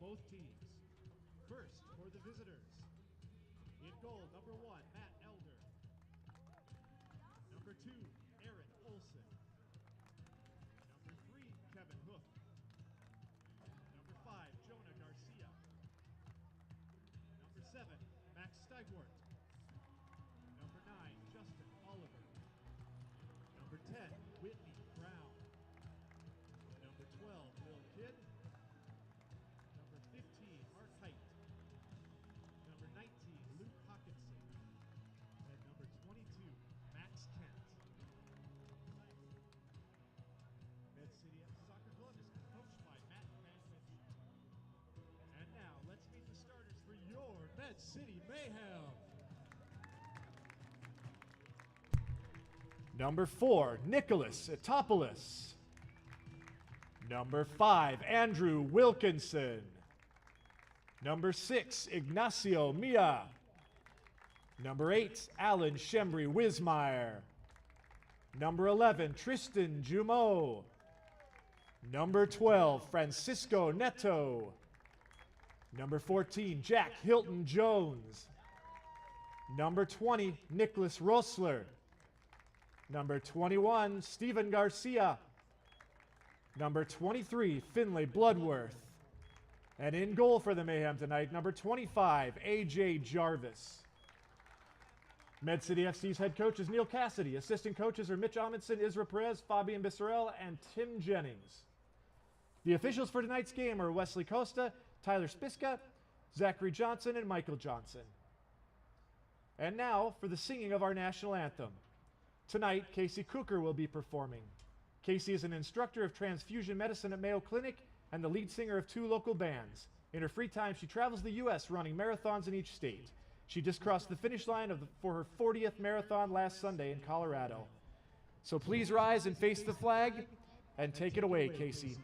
both teams. First, for the visitors. In goal, number 1, Matt Elder. Number 2, Aaron Olson. Number 3, Kevin Hook. Number 5, Jonah Garcia. Number 7, Max Steigwart. Number 9, Justin Oliver. Number 10, Whitney Brown. Number 12, Will Kidd. Number 15, Mark Height. Number 19, Luke Hawkinson. And number 22, Max Kent. Med City Soccer Club is coached by Matt Mankiewicz. And now, let's meet the starters for your Med City Mayhem. Number 4, Nicholas Etopoulos. Number 5, Andrew Wilkinson. Number 6, Ignacio Mia. Number 8, Alan Shembri Wismeyer. Number 11, Tristan Jumeau. Number 12, Francisco Neto. Number 14, Jack Hilton Jones. Number 20, Nicholas Rosler. Number 21, Stephen Garcia. Number 23, Finlay Bloodworth. And in goal for the Mayhem tonight, number 25, A.J. Jarvis. Med City FC's head coach is Neil Cassidy. Assistant coaches are Mitch Amundsen, Isra Perez, Fabian Bisserel, and Tim Jennings. The officials for tonight's game are Wesley Costa, Tyler Spiska, Zachary Johnson, and Michael Johnson. And now for the singing of our national anthem. Tonight, Casey Cooker will be performing. Casey is an instructor of transfusion medicine at Mayo Clinic and the lead singer of 2 local bands. In her free time, she travels the U.S. running marathons in each state. She just crossed the finish line for her 40th marathon last Sunday in Colorado. So please rise and face the flag and take it away, Casey.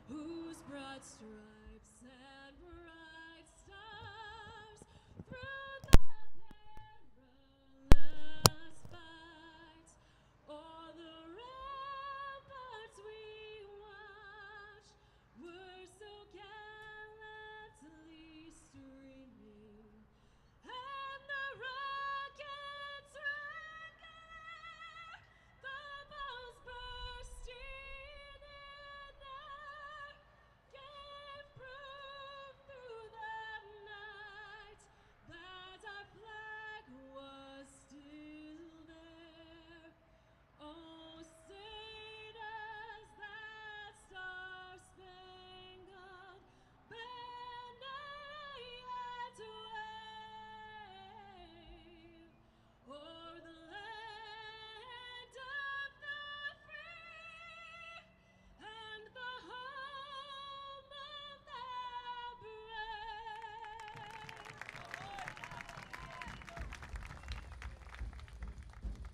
Whose broad stripes and bright stars through the perilous fight, o'er the ramparts we watched, were so gallantly streaming, and the rockets rang there, the balls bursting.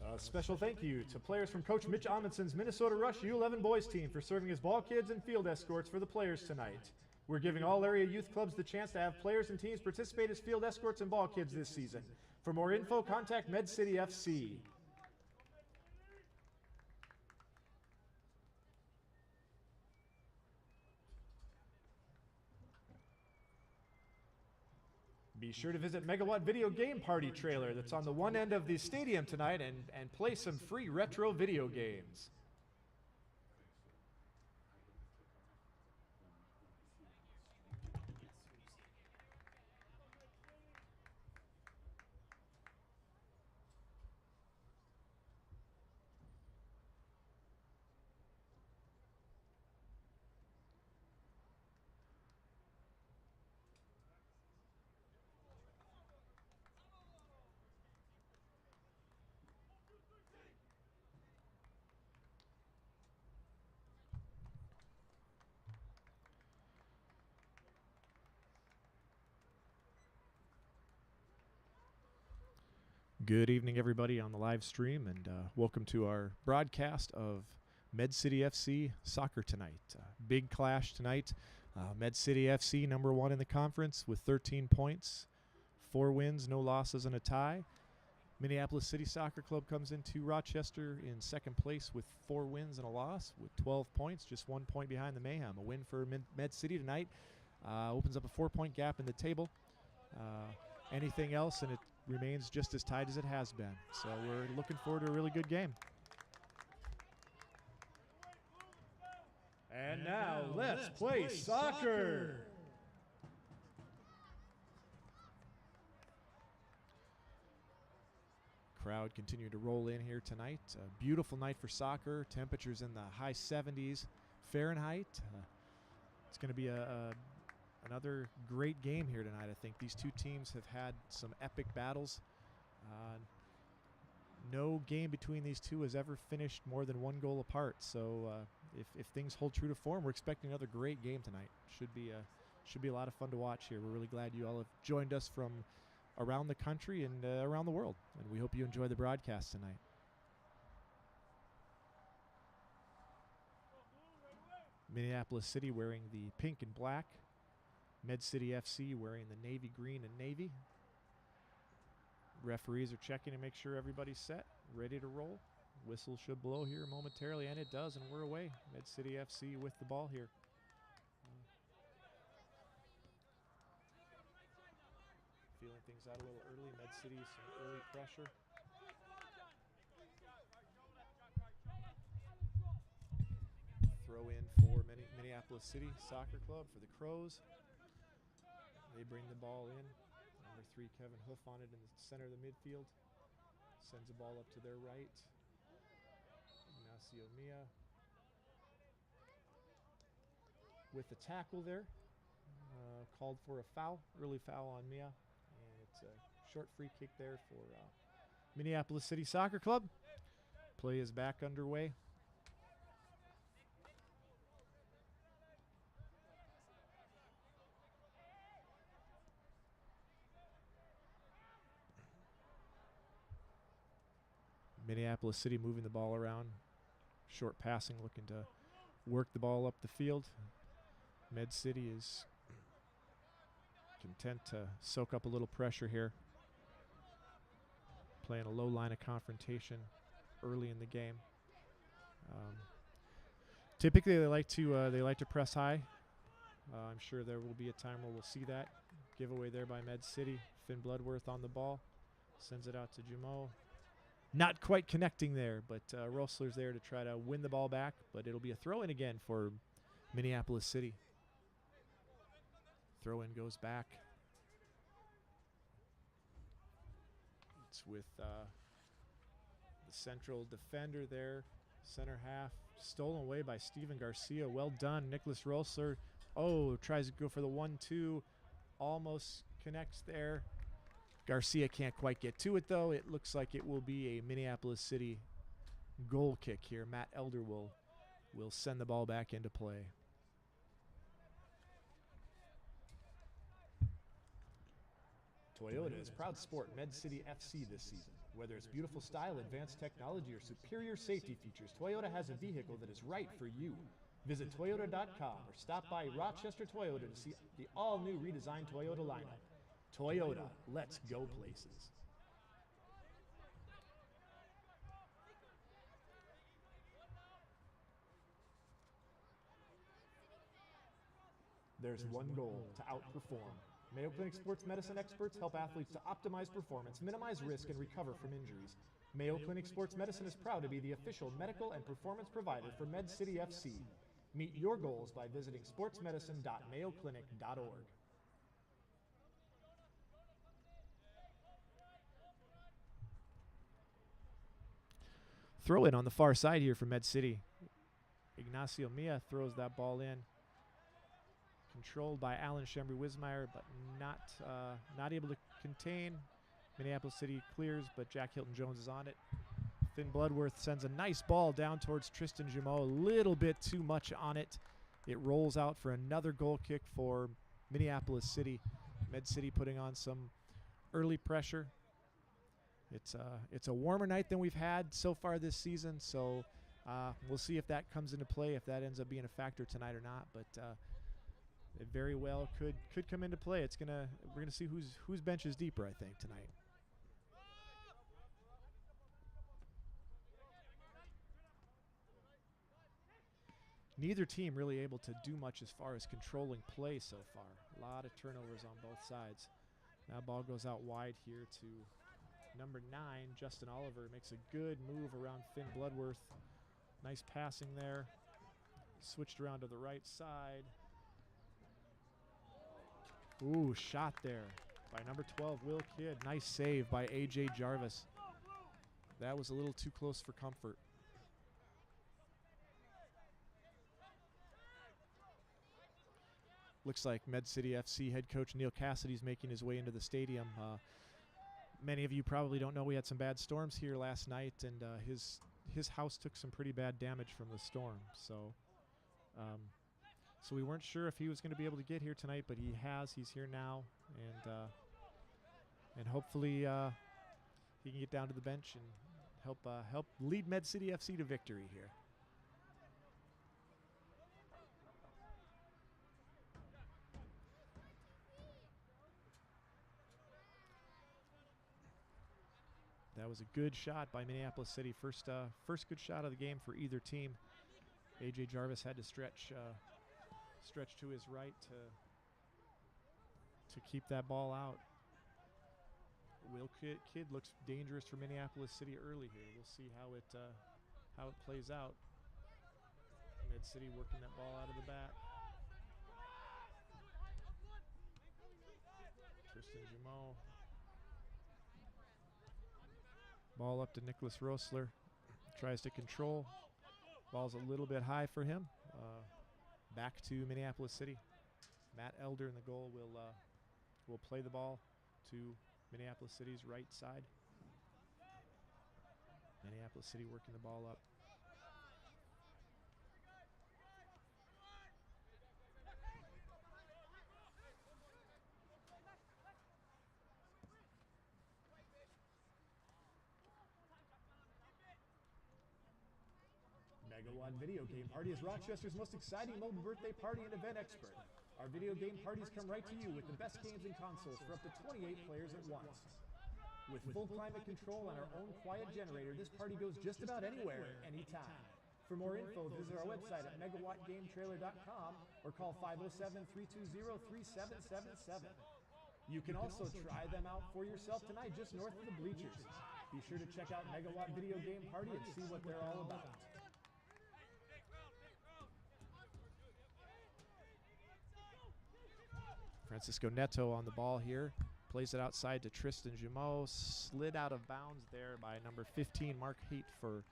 A special thank you to players from Coach Mitch Amundsen's Minnesota Rush U11 boys team for serving as ball kids and field escorts for the players tonight. We're giving all area youth clubs the chance to have players and teams participate as field escorts and ball kids this season. For more info, contact Med City FC. Be sure to visit Megawatt Video Game Party trailer that's on the one end of the stadium tonight and play some free retro video games. Good evening, everybody on the live stream, and welcome to our broadcast of Med City FC soccer tonight. Big clash tonight. Med City FC number 1 in the conference with 13 points, 4 wins, no losses, and a tie. Minneapolis City Soccer Club comes into Rochester in second place with 4 wins and a loss with 12 points, just 1 point behind the Mayhem. A win for Med City tonight opens up a 4-point gap in the table. Anything else, and it remains just as tight as it has been. So we're looking forward to a really good game. And now let's play soccer. Crowd continue to roll in here tonight. A beautiful night for soccer. Temperatures in the high 70s Fahrenheit. It's going to be another great game here tonight. I think these two teams have had some epic battles. No game between these two has ever finished more than 1 goal apart. So if things hold true to form, we're expecting another great game tonight. Should be a lot of fun to watch here. We're really glad you all have joined us from around the country and around the world, and we hope you enjoy the broadcast tonight. Minneapolis City wearing the pink and black. Med City FC wearing the navy green and navy. Referees are checking to make sure everybody's set, ready to roll. Whistle should blow here momentarily, and it does, and we're away. Med City FC with the ball here. Feeling things out a little early. Med City, some early pressure. Throw in for Minneapolis City Soccer Club for the Crows. They bring the ball in. Number 3, Kevin Hoof on it in the center of the midfield. Sends the ball up to their right. Ignacio Mia with the tackle there. Called for a foul, early foul on Mia. And it's a short free kick there for Minneapolis City Soccer Club. Play is back underway. Minneapolis City moving the ball around. Short passing, looking to work the ball up the field. Med City is content to soak up a little pressure here. Playing a low line of confrontation early in the game. Typically, they like to press high. I'm sure there will be a time where we'll see that. Giveaway there by Med City. Finn Bloodworth on the ball. Sends it out to Jumeau. Not quite connecting there, but Roessler's there to try to win the ball back, but it'll be a throw-in again for Minneapolis City. Throw-in goes back. It's with the central defender there, center half, stolen away by Steven Garcia. Well done, Nicholas Roessler. Oh, tries to go for the 1-2, almost connects there. Garcia can't quite get to it, though. It looks like it will be a Minneapolis City goal kick here. Matt Elder will send the ball back into play. Toyota is proud to support Med City FC this season. Whether it's beautiful style, advanced technology, or superior safety features, Toyota has a vehicle that is right for you. Visit Toyota.com or stop by Rochester Toyota to see the all-new redesigned Toyota lineup. Toyota, let's go places. There's one goal: to outperform. Mayo Clinic Sports Medicine experts help athletes to optimize performance, minimize risk, and recover from injuries. Mayo Clinic Sports Medicine is proud to be the official medical and performance provider for Med City FC. Meet your goals by visiting sportsmedicine.mayoclinic.org. Throw in on the far side here for Med City. Ignacio Mia throws that ball in. Controlled by Alan Shembry-Wismeyer, but not able to contain. Minneapolis City clears, but Jack Hilton-Jones is on it. Finn Bloodworth sends a nice ball down towards Tristan Jumeau. A little bit too much on it. It rolls out for another goal kick for Minneapolis City. Med City putting on some early pressure. It's a warmer night than we've had so far this season, so we'll see if that comes into play, if that ends up being a factor tonight or not. But it very well could come into play. We're gonna see whose bench is deeper, I think, tonight. Neither team really able to do much as far as controlling play so far. A lot of turnovers on both sides. Now ball goes out wide here to number 9, Justin Oliver. Makes a good move around Finn Bloodworth. Nice passing there. Switched around to the right side. Ooh, shot there by number 12, Will Kidd. Nice save by A.J. Jarvis. That was a little too close for comfort. Looks like Med City FC head coach Neil Cassidy's making his way into the stadium. Many of you probably don't know we had some bad storms here last night, and his house took some pretty bad damage from the storm. So we weren't sure if he was going to be able to get here tonight, but he has. He's here now, and hopefully he can get down to the bench and help lead Med City FC to victory here. That was a good shot by Minneapolis City. First good shot of the game for either team. A.J. Jarvis had to stretch to his right to keep that ball out. Will Kidd looks dangerous for Minneapolis City early here. We'll see how it plays out. Med City working that ball out of the bat. Tristan Jumeau. Ball up to Nicholas Rosler. Tries to control. Ball's a little bit high for him. Back to Minneapolis City. Matt Elder in the goal will play the ball to Minneapolis City's right side. Minneapolis City working the ball up. Megawatt Video Game Party is Rochester's most exciting mobile birthday party and event expert. Our video game parties come right to you with the best games and consoles for up to 28 players at once. With full climate control and our own quiet generator, this party goes just about anywhere, anytime. For more info, visit our website at megawattgametrailer.com or call 507-320-3777. You can also try them out for yourself tonight just north of the bleachers. Be sure to check out Megawatt Video Game Party and see what they're all about. Francisco Neto on the ball here. Plays it outside to Tristan Jumeau. Slid out of bounds there by number 15, Mark Haight for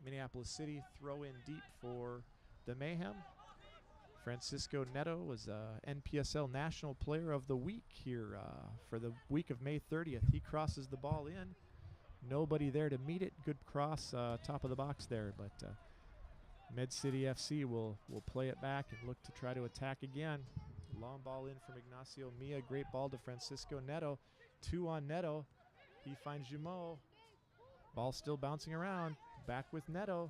Minneapolis City. Throw in deep for the Mayhem. Francisco Neto was NPSL National Player of the Week here for the week of May 30th. He crosses the ball in. Nobody there to meet it. Good cross, top of the box there. But Med City FC will play it back and look to try to attack again. Long ball in from Ignacio Mia. Great ball to Francisco Neto. 2 on Neto. He finds Jumeau. Ball still bouncing around. Back with Neto.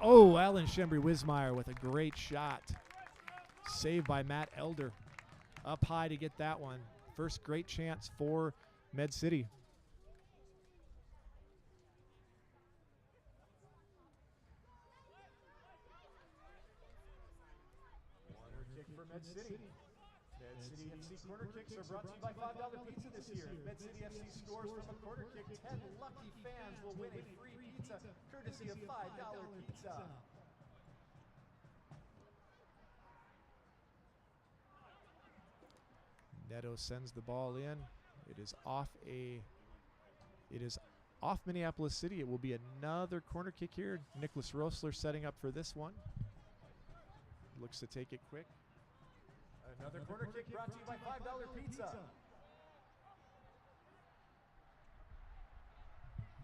Oh, Alan Shembry-Wismeyer with a great shot. Saved by Matt Elder. Up high to get that one. First great chance for Med City. Med City. Med City FC corner kicks are brought to you by $5 Pizza this year. Med City FC scores from a corner kick. 10 lucky fans will win a free pizza courtesy of $5 Pizza. Neto sends the ball in. It is off Minneapolis City. It will be another corner kick here. Nicholas Rosler setting up for this one. Looks to take it quick. Another corner kick brought to you by $5 Pizza.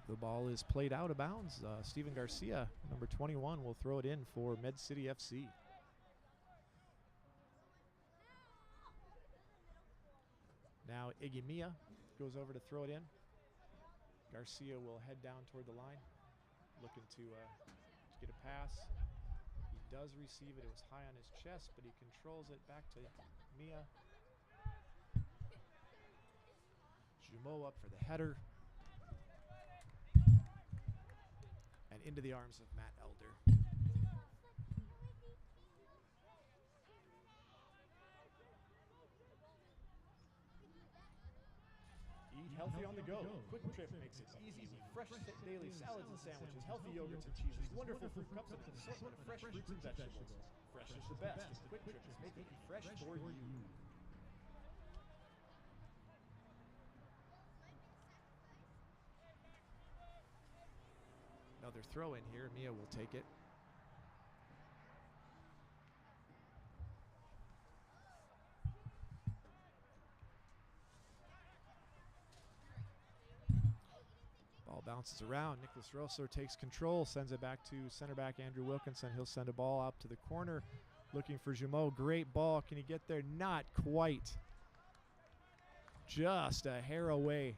The ball is played out of bounds. Steven Garcia, number 21, will throw it in for Med City FC. Now Iggy Mia goes over to throw it in. Garcia will head down toward the line, looking to get a pass. He does receive it. It was high on his chest, but he controls it back to Mia. Jumeau up for the header. And into the arms of Matt Elder. Eat healthy on the go. Quick Trip makes it easy with fresh daily salads and sandwiches, healthy yogurts and cheeses, wonderful fruit cups, and an assortment of fresh fruits and vegetables. Fresh is the best, and Quick Trip is making it fresh for you. Another throw in here. Mia will take it. Ball bounces around. Nicholas Rosler takes control, sends it back to center back Andrew Wilkinson. He'll send a ball out to the corner, looking for Jumeau. Great ball. Can he get there? Not quite. Just a hair away.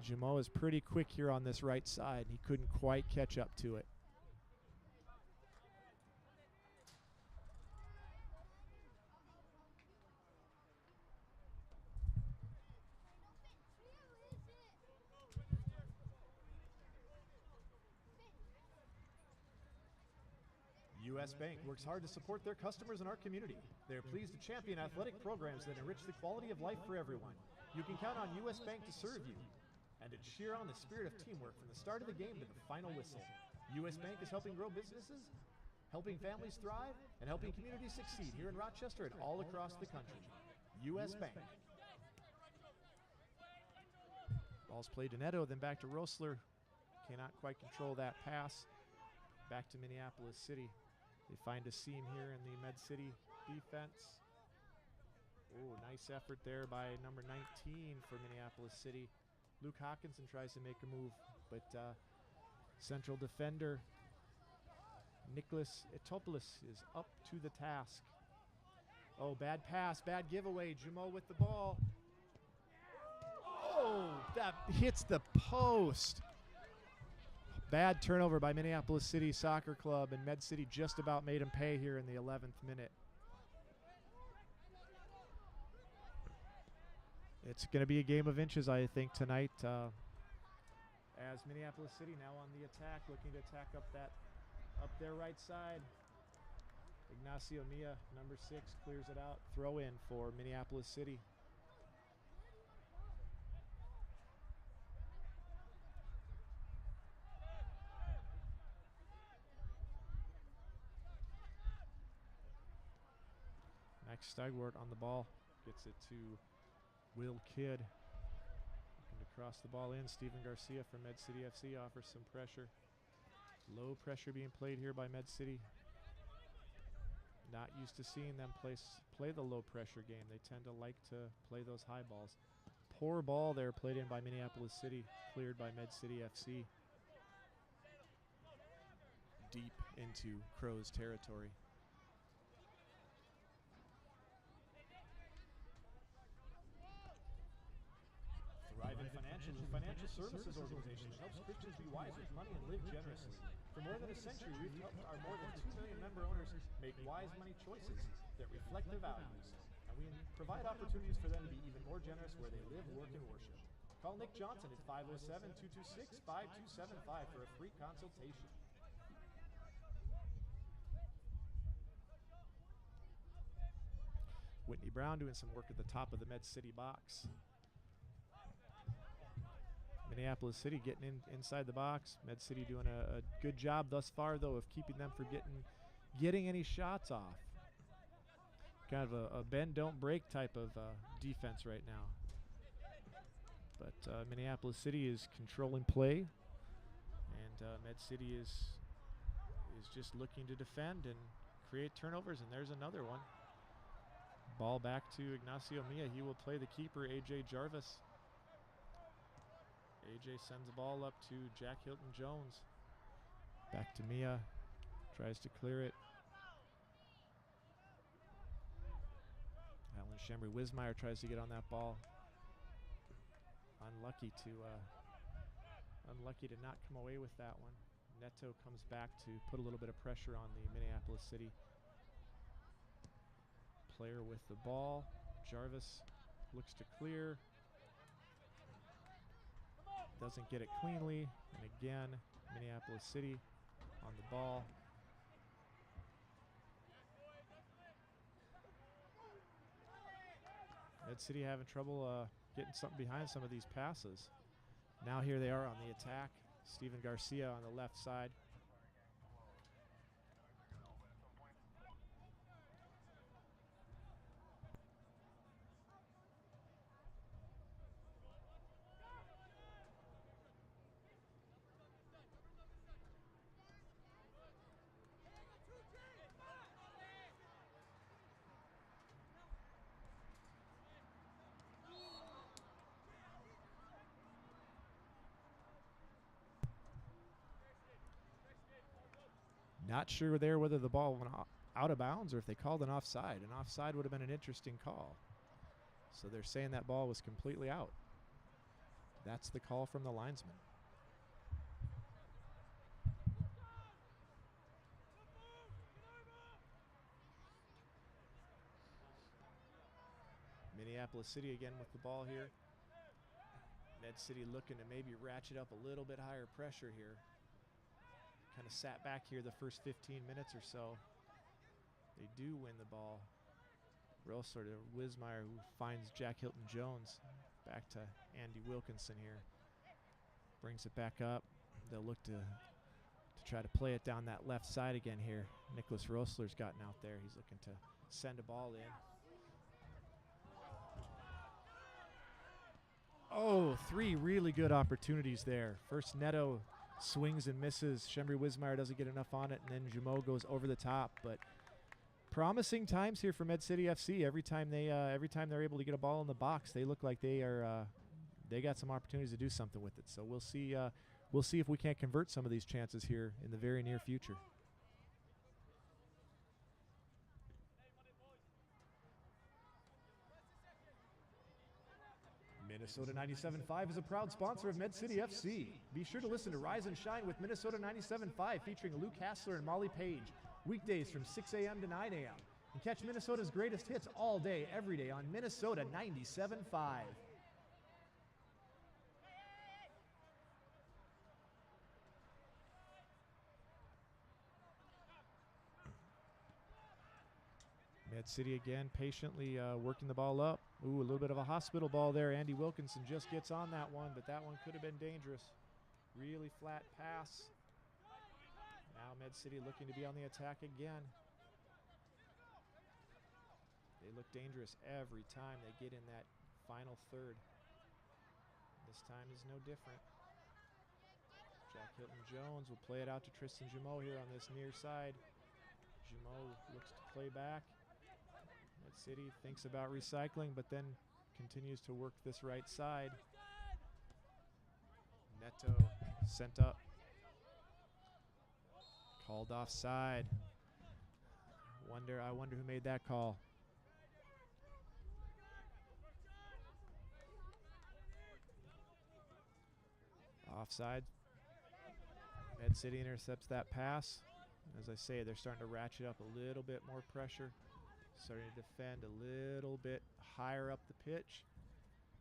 Jumeau is pretty quick here on this right side. He couldn't quite catch up to it. U.S. Bank works hard to support their customers in our community. They are pleased to champion athletic programs that enrich the quality of life for everyone. You can count on U.S. Bank to serve you and to cheer on the spirit of teamwork from the start of the game to the final whistle. U.S. Bank is helping grow businesses, helping families thrive, and helping communities succeed here in Rochester and all across the country. U.S. Bank. Ball's played to Neto, then back to Rosler. Cannot quite control that pass. Back to Minneapolis City. They find a seam here in the Med City defense. Oh, nice effort there by number 19 for Minneapolis City. Luke Hawkinson tries to make a move, but central defender Nicholas Etopoulos is up to the task. Oh, bad pass, bad giveaway. Jumeau with the ball. Oh, that hits the post. Bad turnover by Minneapolis City Soccer Club, and Med City just about made him pay here in the 11th minute. It's going to be a game of inches, I think, tonight. As Minneapolis City now on the attack, looking to attack up their right side. Ignacio Mia, number 6, clears it out. Throw in for Minneapolis City. Max Stegwart on the ball, gets it to Will Kidd. Looking to cross the ball in. Steven Garcia from Med City FC offers some pressure. Low pressure being played here by Med City. Not used to seeing them play the low pressure game. They tend to like to play those high balls. Poor ball there played in by Minneapolis City, cleared by Med City FC. Deep into Crow's territory. Thrivent Financial is a financial services organization that helps Christians be wise with money and live generously. For more than a century, we've helped our more than 2 million member owners make wise money choices that reflect their values. And we provide opportunities for them to be even more generous where they live, work, and worship. Call Nick Johnson at 507-226-5275 for a free consultation. Whitney Brown doing some work at the top of the Med City box. Minneapolis City getting inside the box. Med City doing a good job thus far, though, of keeping them from getting any shots off. Kind of a bend, don't break type of defense right now. But Minneapolis City is controlling play, and Med City is just looking to defend and create turnovers, and there's another one. Ball back to Ignacio Mia. He will play the keeper, A.J. Jarvis. AJ sends the ball up to Jack Hilton Jones. Back to Mia. Tries to clear it. Alan Shembry Wismeyer tries to get on that ball. unlucky to not come away with that one. Neto comes back to put a little bit of pressure on the Minneapolis City player with the ball. Jarvis looks to clear. Doesn't get it cleanly. And again, Minneapolis City on the ball. Med City having trouble getting something behind some of these passes. Now here they are on the attack. Steven Garcia on the left side. Not sure there whether the ball went out of bounds or if they called an offside. An offside would have been an interesting call. So they're saying that ball was completely out. That's the call from the linesman. Minneapolis City again with the ball here. Med City looking to maybe ratchet up a little bit higher pressure here. Kind of sat back here the first 15 minutes or so. They do win the ball. Real sort of Wismeyer, who finds Jack Hilton Jones. Back to Andy Wilkinson here. Brings it back up. They'll look to try to play it down that left side again here. Nicholas Rosler's gotten out there. He's looking to send a ball in. Oh, three really good opportunities there. First Neto swings and misses. Shembri Wismeyer doesn't get enough on it, and then Jumeau goes over the top. But promising times here for Med City FC. Every time they're able to get a ball in the box, they look like they got some opportunities to do something with it. So we'll see if we can't convert some of these chances here in the very near future. Minnesota 97.5 is a proud sponsor of Med City FC. Be sure to listen to Rise and Shine with Minnesota 97.5 featuring Luke Hassler and Molly Page. Weekdays from 6 a.m. to 9 a.m. And catch Minnesota's greatest hits all day, every day on Minnesota 97.5. Med City again patiently working the ball up. Ooh, a little bit of a hospital ball there. Andy Wilkinson just gets on that one, but that one could have been dangerous. Really flat pass. Now Med City looking to be on the attack again. They look dangerous every time they get in that final third. This time is no different. Jack Hilton Jones will play it out to Tristan Jumeau here on this near side. Jumeau looks to play back. Med City thinks about recycling, but then continues to work this right side. Neto sent up. Called offside. I wonder who made that call. Offside. Med City intercepts that pass. As I say, they're starting to ratchet up a little bit more pressure. Starting to defend a little bit higher up the pitch.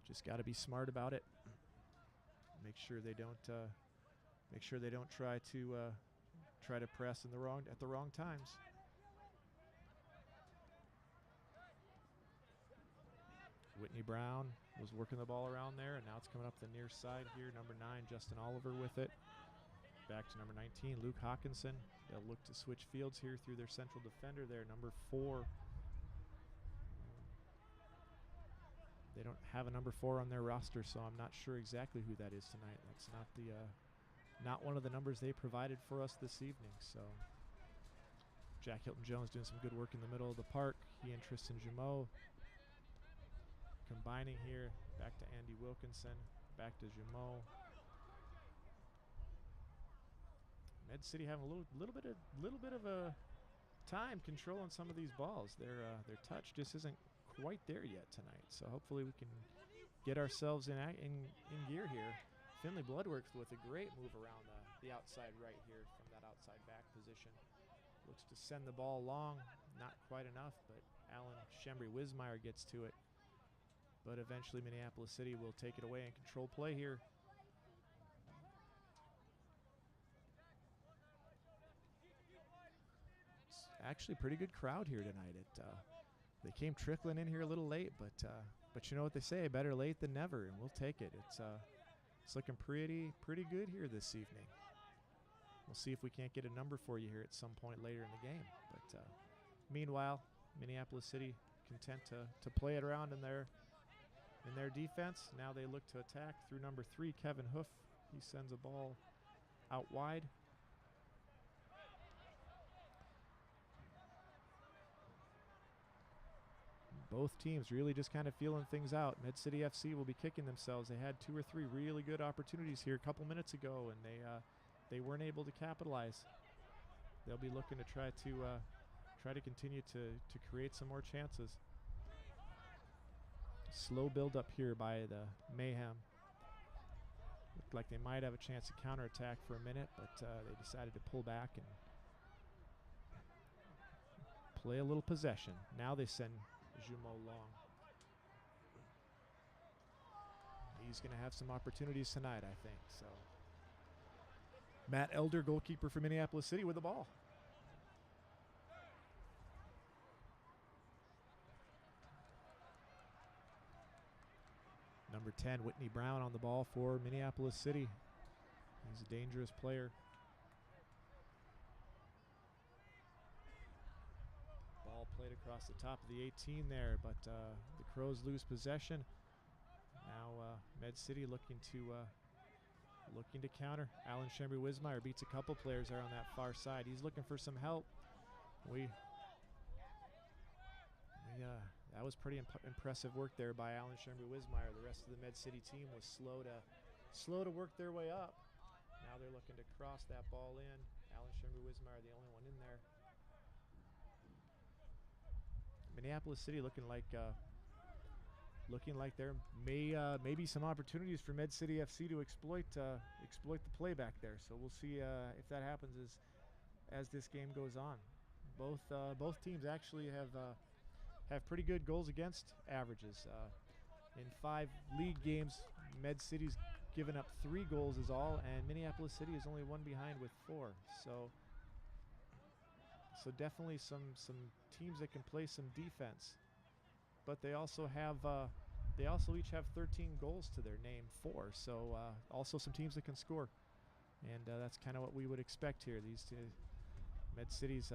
Just got to be smart about it. Make sure they don't try to press at the wrong times. Whitney Brown was working the ball around there, and now it's coming up the near side here. Number 9, Justin Oliver with it. Back to number 19, Luke Hawkinson. They'll look to switch fields here through their central defender there, number 4. They don't have a number 4 on their roster, so I'm not sure exactly who that is tonight. That's not one of the numbers they provided for us this evening. So Jack Hilton Jones doing some good work in the middle of the park. He and Tristan Jumeau combining here. Back to Andy Wilkinson. Back to Jumeau. Med City having a little bit of a time controlling some of these balls. Their touch just isn't quite there yet tonight. So hopefully we can get ourselves in gear here. Finley Bloodworks with a great move around the outside right here from that outside back position. Looks to send the ball long, not quite enough, but Alan Shembry-Wismeyer gets to it. But eventually Minneapolis City will take it away and control play here. It's actually a pretty good crowd here tonight. They came trickling in here a little late, but you know what they say, better late than never, and we'll take it. It's looking pretty good here this evening. We'll see if we can't get a number for you here at some point later in the game. But meanwhile, Minneapolis City content to play it around in their defense. Now they look to attack through number 3, Kevin Hoof. He sends a ball out wide. Both teams really just kind of feeling things out. Med City FC will be kicking themselves. They had 2 or 3 really good opportunities here a couple minutes ago, and they weren't able to capitalize. They'll be looking to try to continue to create some more chances. Slow build up here by the Mayhem. Looked like they might have a chance to counterattack for a minute, but they decided to pull back and play a little possession. Now they send Jumeau long. He's going to have some opportunities tonight, I think. So Matt Elder, goalkeeper for Minneapolis City, with the ball. Number 10, Whitney Brown, on the ball for Minneapolis City. He's a dangerous player. Ball played across the top of the 18 there, but the Crows lose possession. Now Med City looking to counter. Alan Shembry-Wismeyer beats a couple players there on that far side. He's looking for some help. That was pretty impressive work there by Alan Shembry-Wismeyer. The rest of the Med City team was slow to work their way up. Now they're looking to cross that ball in. Alan Shembry-Wismeyer, the only one in there. Minneapolis City looking like there may be some opportunities for Med City FC to exploit the play back there. So we'll see if that happens as this game goes on. Both teams actually have pretty good goals against averages. In 5 league games, Med City's given up 3 goals is all, and Minneapolis City is only 1 behind with 4. So definitely some teams that can play some defense, but they also each have 13 goals to their name, 4. So also some teams that can score, and that's kind of what we would expect here. These two, Med City's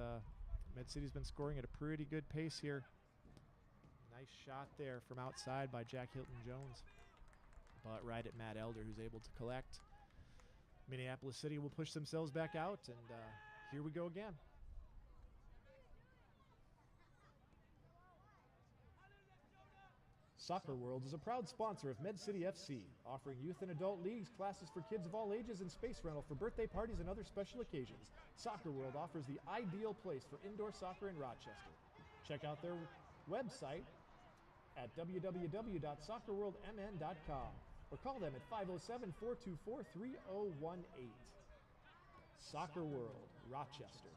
been scoring at a pretty good pace here. Nice shot there from outside by Jack Hilton-Jones, but right at Matt Elder, who's able to collect. Minneapolis City will push themselves back out, and here we go again. Soccer World is a proud sponsor of Med City FC, offering youth and adult leagues, classes for kids of all ages, and space rental for birthday parties and other special occasions. Soccer World offers the ideal place for indoor soccer in Rochester. Check out their website at www.soccerworldmn.com or call them at 507-424-3018. Soccer World, Rochester.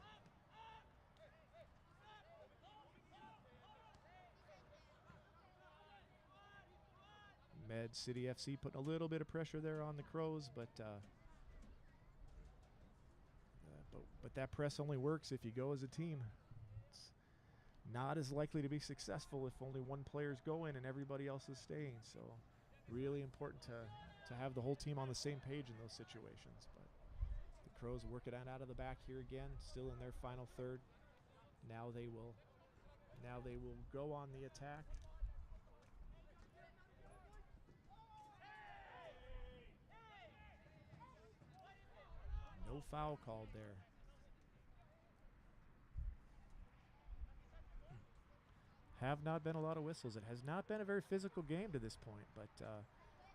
Med City FC putting a little bit of pressure there on the Crows, but that press only works if you go as a team. It's not as likely to be successful if only one player's going and everybody else is staying. So really important to have the whole team on the same page in those situations. But the Crows work it out of the back here again, still in their final third. Now they will go on the attack. No foul called there. Have not been a lot of whistles. It has not been a very physical game to this point, but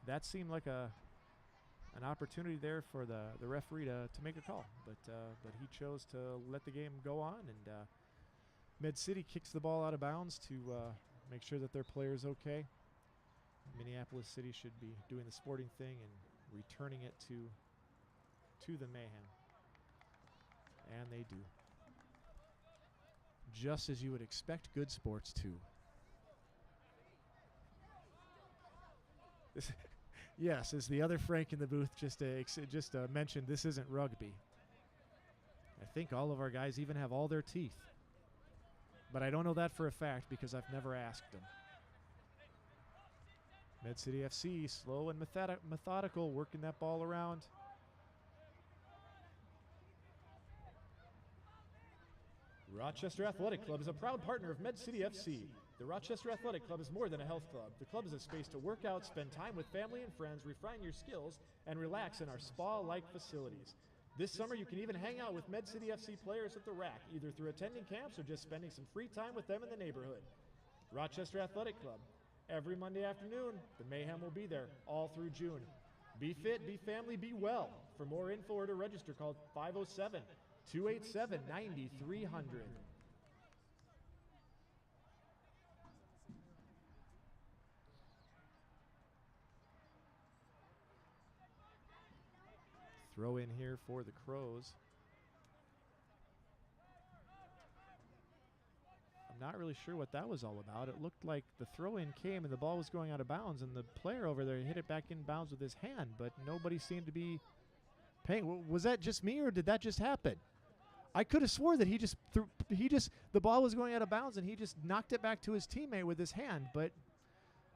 that seemed like an opportunity there for the referee to make a call. But he chose to let the game go on, and Med City kicks the ball out of bounds to make sure that their player's okay. Minneapolis City should be doing the sporting thing and returning it to the Mayhem. And they do. Just as you would expect good sports to. Yes, as the other Frank in the booth just mentioned, this isn't rugby. I think all of our guys even have all their teeth. But I don't know that for a fact because I've never asked them. Med City FC, slow and methodical, working that ball around. Rochester Athletic Club is a proud partner of Med City FC. The Rochester Athletic Club is more than a health club. The club is a space to work out, spend time with family and friends, refine your skills, and relax in our spa-like facilities. This summer, you can even hang out with Med City FC players at the rack, either through attending camps or just spending some free time with them in the neighborhood. Rochester Athletic Club. Every Monday afternoon, the Mayhem will be there all through June. Be fit, be family, be well. For more info or to register, call 507-287-9300. Throw in here for the Crows. I'm not really sure what that was all about. It looked like the throw in came and the ball was going out of bounds, and the player over there hit it back in bounds with his hand, but nobody seemed to be paying. Was that just me, or did that just happen? I could have swore that the ball was going out of bounds and he just knocked it back to his teammate with his hand, but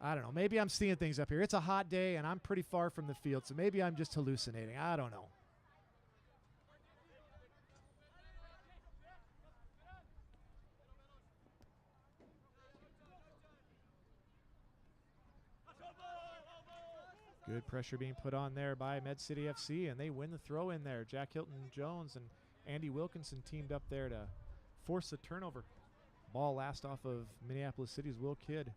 I don't know. Maybe I'm seeing things up here. It's a hot day, and I'm pretty far from the field, so maybe I'm just hallucinating. I don't know. Good pressure being put on there by Med City FC, and they win the throw in there. Jack Hilton-Jones and Andy Wilkinson teamed up there to force the turnover. Ball last off of Minneapolis City's Will Kidd.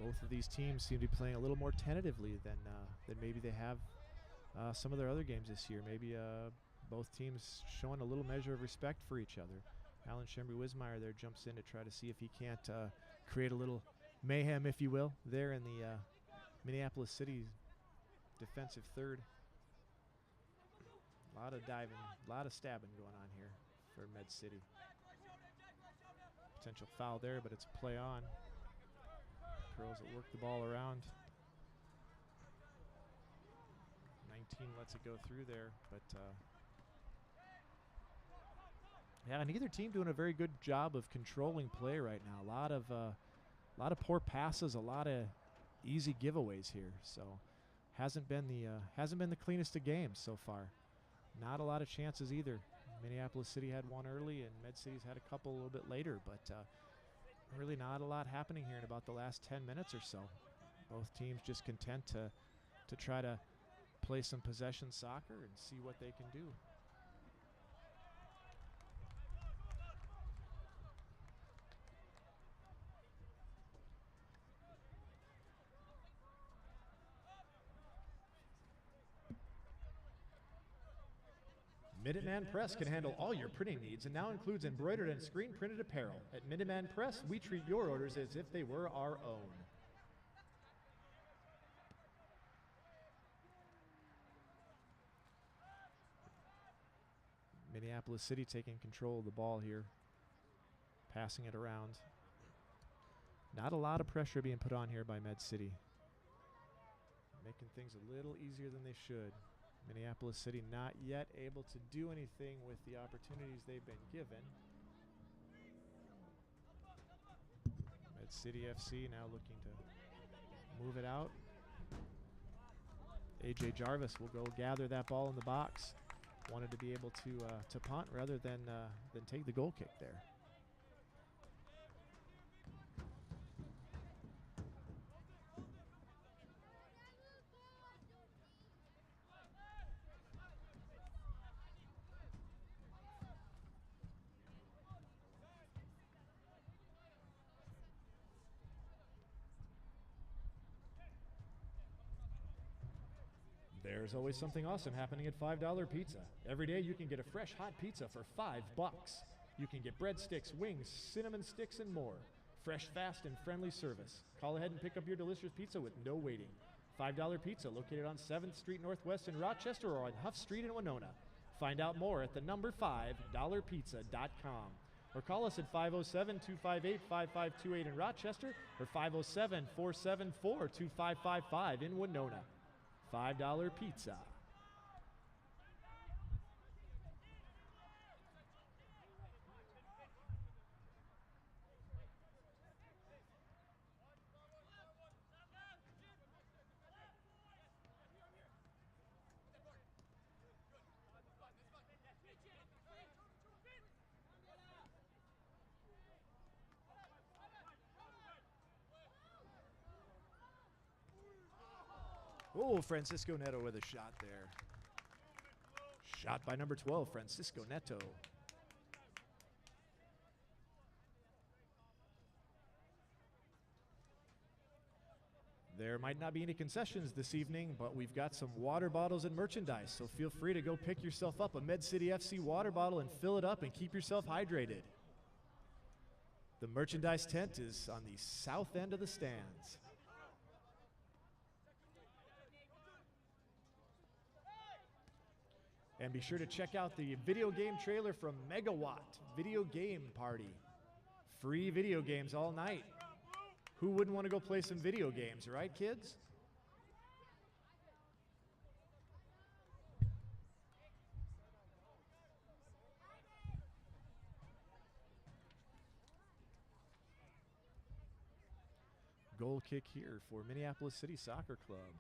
Both of these teams seem to be playing a little more tentatively than maybe they have some of their other games this year. Maybe both teams showing a little measure of respect for each other. Alan Shembry-Wismeyer there jumps in to try to see if he can't create a little mayhem, if you will, there in the Minneapolis City defensive third. A lot of diving, a lot of stabbing going on here for Med City. Potential foul there, but it's play on. Girls that work the ball around. 19 lets it go through there, but yeah, neither team doing a very good job of controlling play right now. A lot of poor passes, a lot of easy giveaways here. So hasn't been the cleanest of games so far. Not a lot of chances either. Minneapolis City had one early, and Med City's had a couple a little bit later, but really not a lot happening here in about the last 10 minutes or so. Both teams just content to try to play some possession soccer and see what they can do. Minuteman Press can handle all your printing needs and now includes embroidered and screen printed apparel. At Minuteman Press, we treat your orders as if they were our own. Minneapolis City taking control of the ball here, passing it around. Not a lot of pressure being put on here by Med City. Making things a little easier than they should. Minneapolis City not yet able to do anything with the opportunities they've been given. Med City FC now looking to move it out. AJ Jarvis will go gather that ball in the box. Wanted to be able to punt rather than take the goal kick there. There's always something awesome happening at $5 Pizza. Every day you can get a fresh hot pizza for $5. You can get breadsticks, wings, cinnamon sticks, and more. Fresh, fast, and friendly service. Call ahead and pick up your delicious pizza with no waiting. $5 Pizza, located on 7th Street Northwest in Rochester or on Huff Street in Winona. Find out more at the number 5dollarpizza.com. Or call us at 507-258-5528 in Rochester or 507-474-2555 in Winona. $5 Pizza. Oh, Francisco Neto with a shot there. Shot by number 12, Francisco Neto. There might not be any concessions this evening, but we've got some water bottles and merchandise, so feel free to go pick yourself up a Med City FC water bottle and fill it up and keep yourself hydrated. The merchandise tent is on the south end of the stands. And be sure to check out the video game trailer from Megawatt Video Game Party. Free video games all night. Who wouldn't want to go play some video games, right, kids? Goal kick here for Minneapolis City Soccer Club.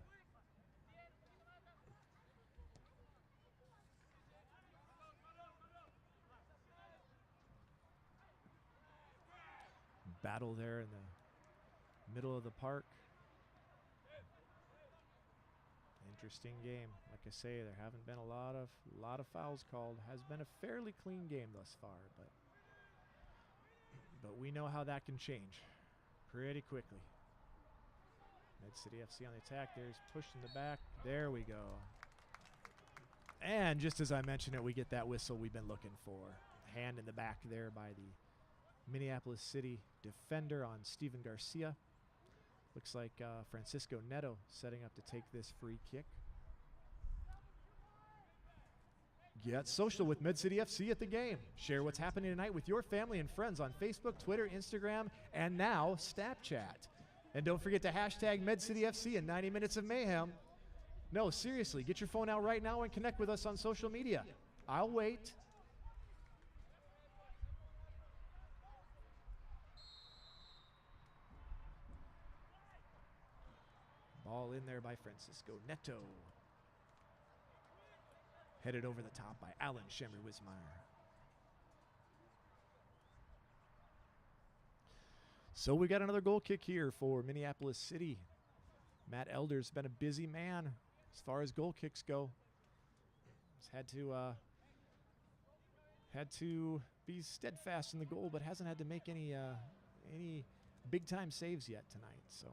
Battle there in the middle of the park. Interesting game. Like I say, there haven't been a lot of fouls called. Has been a fairly clean game thus far, but we know how that can change pretty quickly. Med City FC on the attack. There's pushed in the back. There we go. And just as I mentioned it, we get that whistle we've been looking for. Hand in the back there by the Minneapolis City defender on Steven Garcia. Looks like Francisco Neto setting up to take this free kick. Get social with Med City FC at the game. Share what's happening tonight with your family and friends on Facebook, Twitter, Instagram, and now Snapchat. And don't forget to hashtag Med City FC and 90 Minutes of Mayhem. No, seriously, get your phone out right now and connect with us on social media. I'll wait. Ball in there by Francisco Neto. Headed over the top by Alan Schemmer-Wismeyer. So we got another goal kick here for Minneapolis City. Matt Elder's been a busy man as far as goal kicks go. He's had to be steadfast in the goal, but hasn't had to make any big time saves yet tonight. So.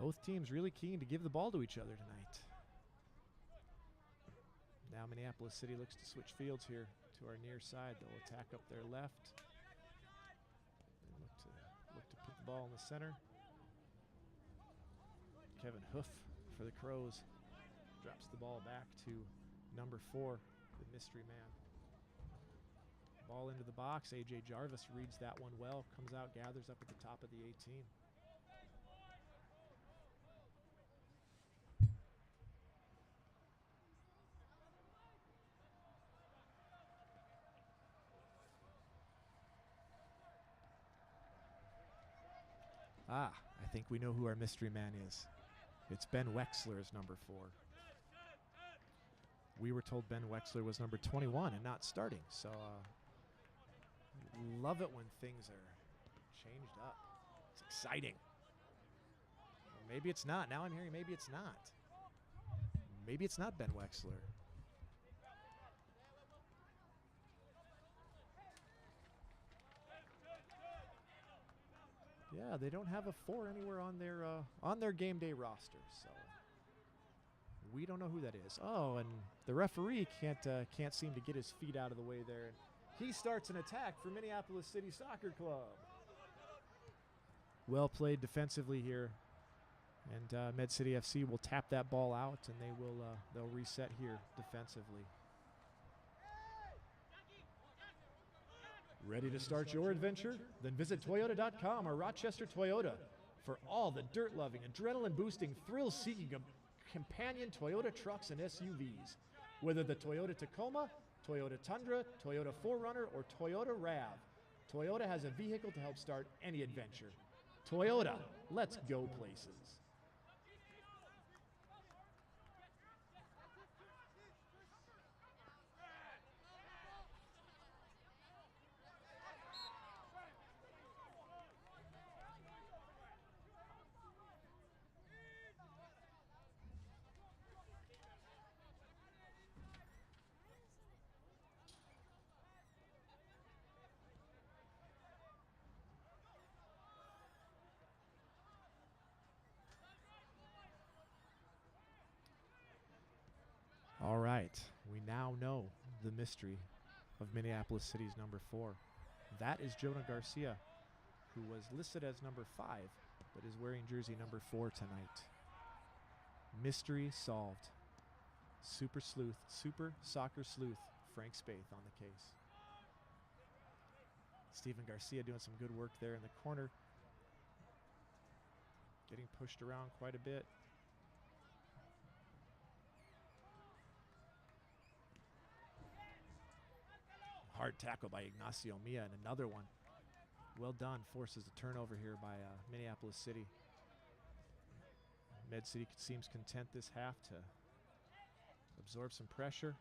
Both teams really keen to give the ball to each other tonight. Now Minneapolis City looks to switch fields here to our near side. They'll attack up their left. They look to put the ball in the center. Kevin Hoof for the Crows drops the ball back to number 4, the mystery man. Ball into the box. A.J. Jarvis reads that one well, comes out, gathers up at the top of the 18. I think we know who our mystery man is. It's Ben Wexler is number 4. We were told Ben Wexler was number 21 and not starting. So love it when things are changed up. It's exciting. Or maybe it's not. Now I'm hearing maybe it's not. Maybe it's not Ben Wexler. Yeah, they don't have a 4 anywhere on their game day roster, so we don't know who that is. Oh, and the referee can't seem to get his feet out of the way there. He starts an attack for Minneapolis City Soccer Club. Well played defensively here, and Med City FC will tap that ball out, and they'll reset here defensively. Ready to start your adventure? Then visit Toyota.com or Rochester Toyota for all the dirt-loving, adrenaline-boosting, thrill-seeking companion Toyota trucks and SUVs. Whether the Toyota Tacoma, Toyota Tundra, Toyota 4Runner, or Toyota RAV, Toyota has a vehicle to help start any adventure. Toyota, let's go places. All right, we now know the mystery of Minneapolis City's number 4. That is Jonah Garcia, who was listed as number 5, but is wearing jersey number 4 tonight. Mystery solved. Super soccer sleuth, Frank Spaeth on the case. Steven Garcia doing some good work there in the corner. Getting pushed around quite a bit. Hard tackle by Ignacio Mia, and another one. Well done. Forces a turnover here by Minneapolis City. Med City seems content this half to absorb some pressure,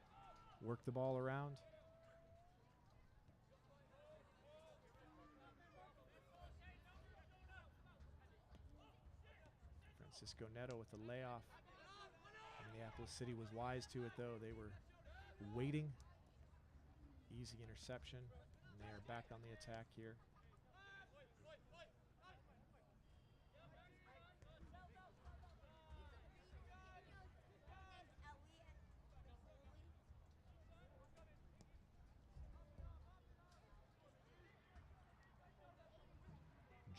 work the ball around. Francisco Neto with the layoff. Minneapolis City was wise to it, though. They were waiting. Easy interception, and they are back on the attack here.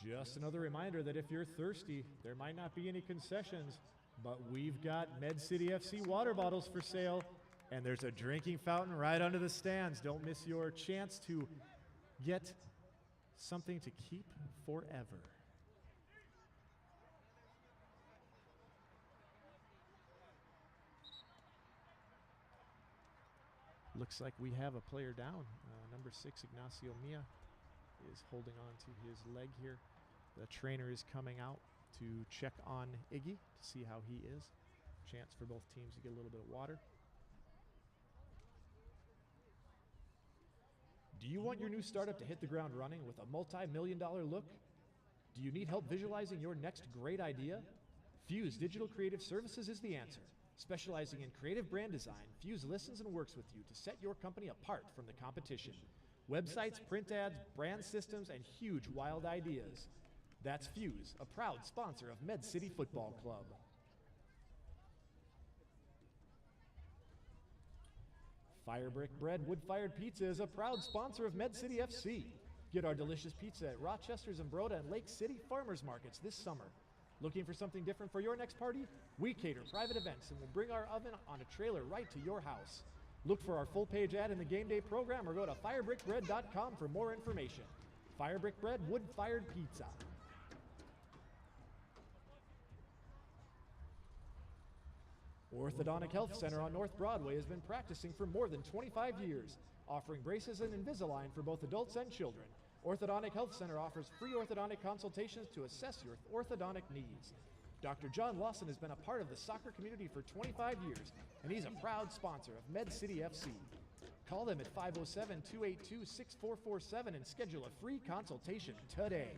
Just another reminder that if you're thirsty, there might not be any concessions, but we've got Med City FC water bottles for sale. And there's a drinking fountain right under the stands. Don't miss your chance to get something to keep forever. Looks like we have a player down. Number 6, Ignacio Mia, is holding on to his leg here. The trainer is coming out to check on Iggy to see how he is. Chance for both teams to get a little bit of water. Do you want your new startup to hit the ground running with a multi-million-dollar look? Do you need help visualizing your next great idea? Fuse Digital Creative Services is the answer. Specializing in creative brand design, Fuse listens and works with you to set your company apart from the competition. Websites, print ads, brand systems, and huge wild ideas. That's Fuse, a proud sponsor of Med City Football Club. Firebrick Bread Wood-Fired Pizza is a proud sponsor of Med City FC. Get our delicious pizza at Rochester's Embroda and Lake City Farmers Markets this summer. Looking for something different for your next party? We cater private events and will bring our oven on a trailer right to your house. Look for our full-page ad in the game day program or go to firebrickbread.com for more information. Firebrick Bread Wood-Fired Pizza. Orthodontic Health Center on North Broadway has been practicing for more than 25 years, offering braces and Invisalign for both adults and children. Orthodontic Health Center offers free orthodontic consultations to assess your orthodontic needs. Dr. John Lawson has been a part of the soccer community for 25 years, and he's a proud sponsor of Med City FC. Call them at 507-282-6447 and schedule a free consultation today.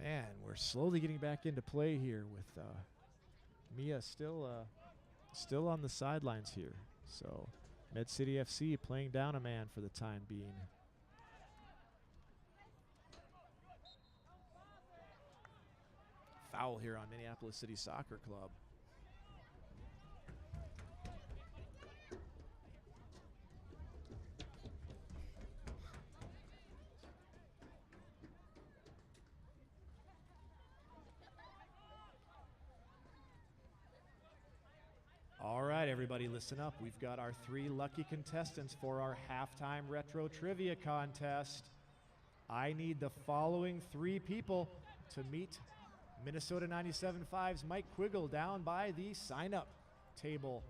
And we're slowly getting back into play here with Mia still on the sidelines here. So Med City FC playing down a man for the time being. Foul here on Minneapolis City Soccer Club. All right, everybody, listen up. We've got our 3 lucky contestants for our halftime retro trivia contest. I need the following 3 people to meet Minnesota 97.5's Mike Quiggle down by the sign-up table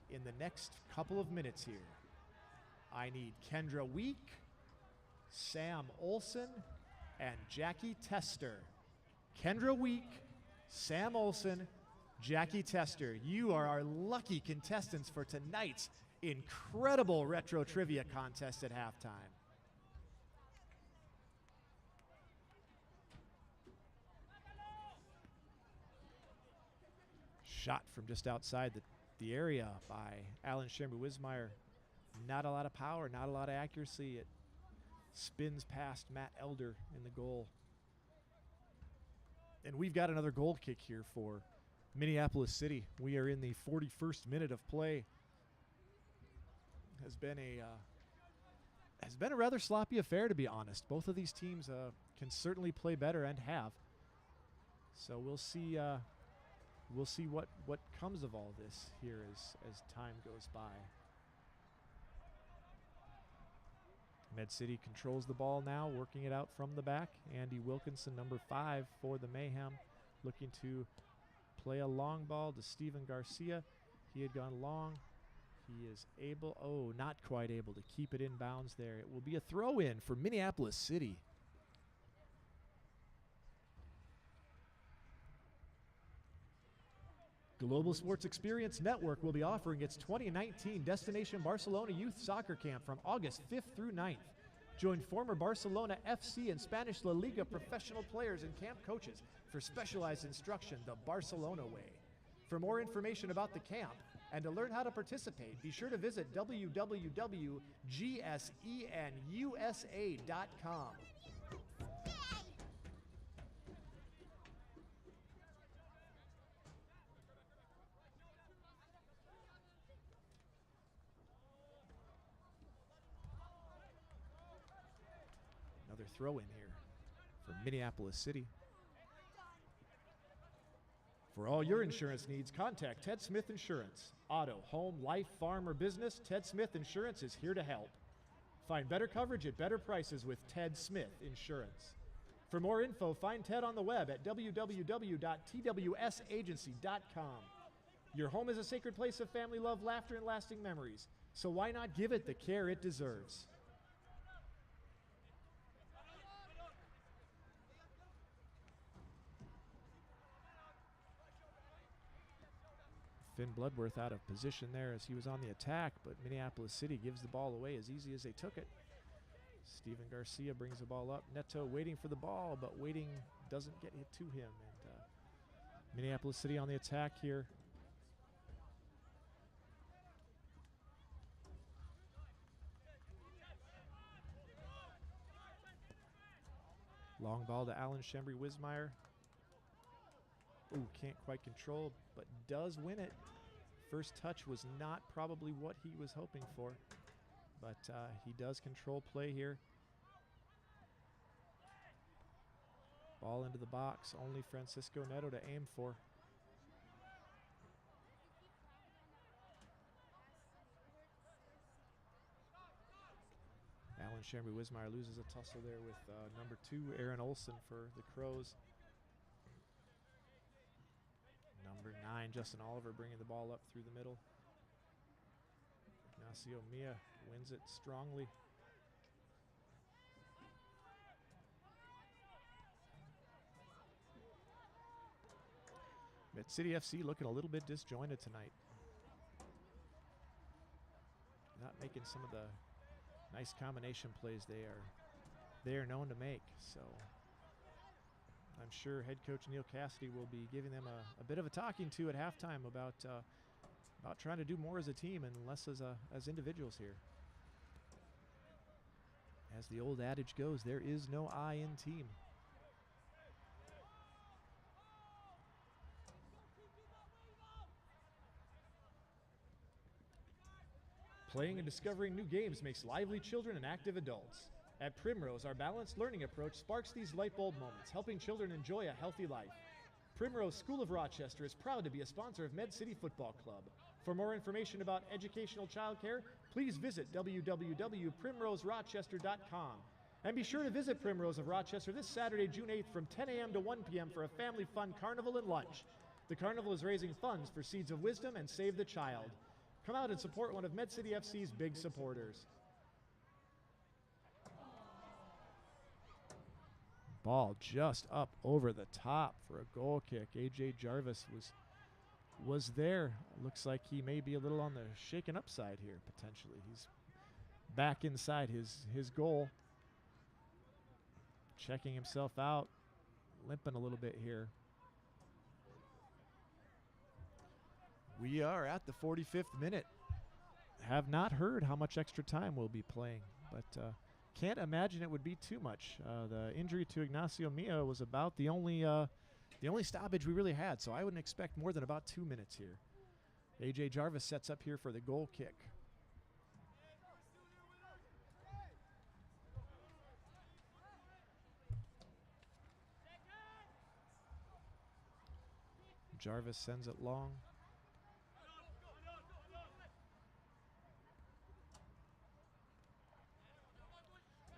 in the next couple of minutes here. I need Kendra Week, Sam Olson, and Jackie Tester. Kendra Week, Sam Olson, Jackie Tester, you are our lucky contestants for tonight's incredible retro trivia contest at halftime. Shot from just outside the area by Alan Shamber-Wismeyer. Not a lot of power, not a lot of accuracy. It spins past Matt Elder in the goal. And we've got another goal kick here for Minneapolis City. We are in the 41st minute of play. Has been a rather sloppy affair, to be honest. Both of these teams can certainly play better and have. So we'll see what comes of all this here as time goes by. Med City controls the ball now, working it out from the back. Andy Wilkinson, number 5 for the Mayhem, looking to play a long ball to Steven Garcia. He had gone long. He is able, not quite able to keep it in bounds there. It will be a throw in for Minneapolis City. Global Sports Experience Network will be offering its 2019 Destination Barcelona Youth Soccer Camp from August 5th through 9th. Join former Barcelona FC and Spanish La Liga professional players and camp coaches for specialized instruction the Barcelona way. For more information about the camp and to learn how to participate, be sure to visit www.gsenusa.com. Another throw in here for Minneapolis City. For all your insurance needs, contact Ted Smith Insurance. Auto, home, life, farm, or business, Ted Smith Insurance is here to help. Find better coverage at better prices with Ted Smith Insurance. For more info, find Ted on the web at www.twsagency.com. Your home is a sacred place of family love, laughter, and lasting memories. So why not give it the care it deserves? Finn Bloodworth out of position there as he was on the attack, but Minneapolis City gives the ball away as easy as they took it. Steven Garcia brings the ball up. Neto waiting for the ball, but waiting doesn't get it to him. And Minneapolis City on the attack here. Long ball to Alan Shembry-Wismeyer. Ooh, can't quite control, but does win it. First touch was not probably what he was hoping for, but he does control play here. Ball into the box, only Francisco Neto to aim for. Alan Shembry-Wismeyer loses a tussle there with number 2, Aaron Olson for the Crows. Number 9, Justin Oliver bringing the ball up through the middle. Ignacio Mia wins it strongly. Met City FC looking a little bit disjointed tonight. Not making some of the nice combination plays they are known to make. So I'm sure head coach Neil Cassidy will be giving them a bit of a talking to at halftime about trying to do more as a team and less as individuals here. As the old adage goes, there is no I in team. Playing and discovering new games makes lively children and active adults. At Primrose, our balanced learning approach sparks these light bulb moments, helping children enjoy a healthy life. Primrose School of Rochester is proud to be a sponsor of Med City Football Club. For more information about educational childcare, please visit www.primroserochester.com. And be sure to visit Primrose of Rochester this Saturday, June 8th from 10 a.m. to 1 p.m. for a family fun carnival and lunch. The carnival is raising funds for Seeds of Wisdom and Save the Child. Come out and support one of Med City FC's big supporters. Ball just up over the top for a goal kick. A.J. Jarvis was there. Looks like he may be a little on the shaken up side here, potentially. He's back inside his goal. Checking himself out. Limping a little bit here. We are at the 45th minute. Have not heard how much extra time we'll be playing, but can't imagine it would be too much. The injury to Ignacio Mia was about the only stoppage we really had, so I wouldn't expect more than about 2 minutes here. A.J. Jarvis sets up here for the goal kick. Jarvis sends it long.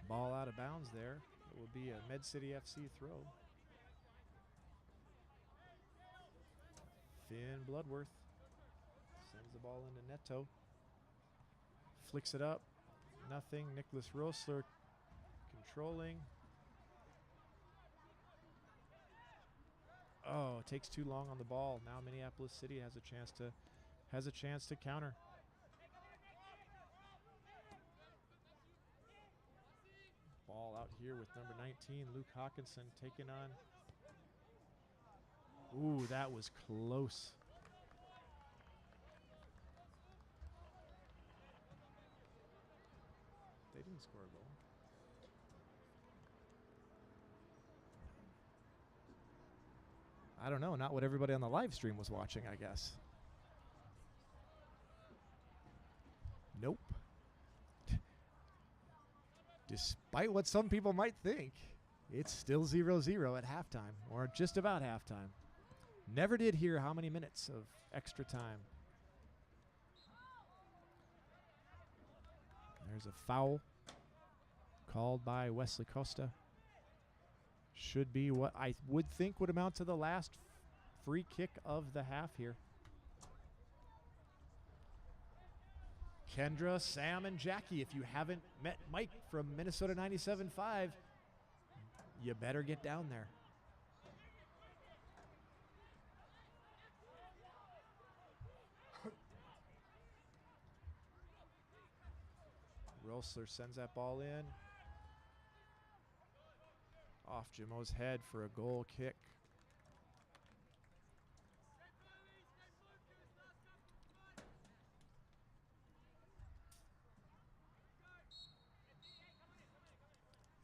Ball out of bounds there. It will be a Med City FC throw. Finn Bloodworth sends the ball into Neto. Flicks it up. Nothing. Nicholas Rosler controlling. Oh, it takes too long on the ball. Now Minneapolis City has a chance to counter. Ball out here with number 19, Luke Hawkinson, taking on. Ooh, that was close. They didn't score a goal. I don't know, not what everybody on the live stream was watching, I guess. Nope. Despite what some people might think, it's still 0-0 at halftime, or just about halftime. Never did hear how many minutes of extra time. There's a foul called by Wesley Costa. Should be what I would think would amount to the last free kick of the half here. Kendra, Sam, and Jackie, if you haven't met Mike from Minnesota 97.5, you better get down there. Rosler sends that ball in. Off Jamo's head for a goal kick.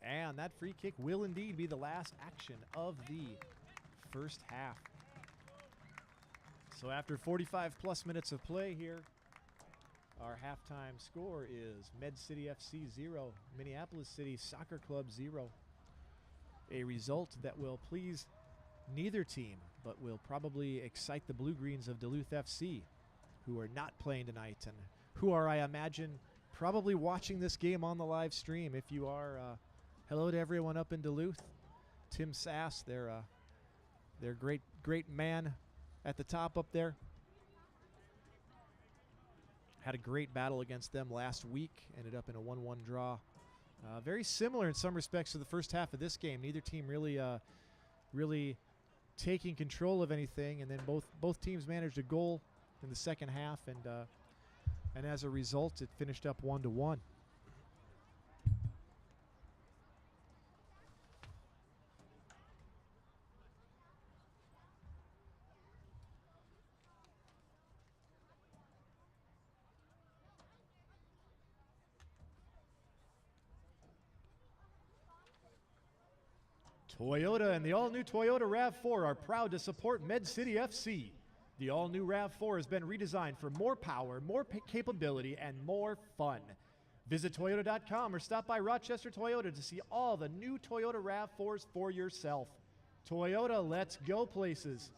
And that free kick will indeed be the last action of the first half. So after 45 plus minutes of play here, our halftime score is Med City FC 0, Minneapolis City Soccer Club 0. A result that will please neither team, but will probably excite the Blue-Greens of Duluth FC, who are not playing tonight and who are, I imagine, probably watching this game on the live stream. If you are, hello to everyone up in Duluth. Tim Sass, their great man at the top up there. Had a great battle against them last week. Ended up in a 1-1 draw. Very similar in some respects to the first half of this game. Neither team really taking control of anything, and then both teams managed a goal in the second half, and as a result, it finished up 1-1. Toyota and the all-new Toyota RAV4 are proud to support Med City FC. The all-new RAV4 has been redesigned for more power, more capability, and more fun. Visit Toyota.com or stop by Rochester Toyota to see all the new Toyota RAV4s for yourself. Toyota, let's go places.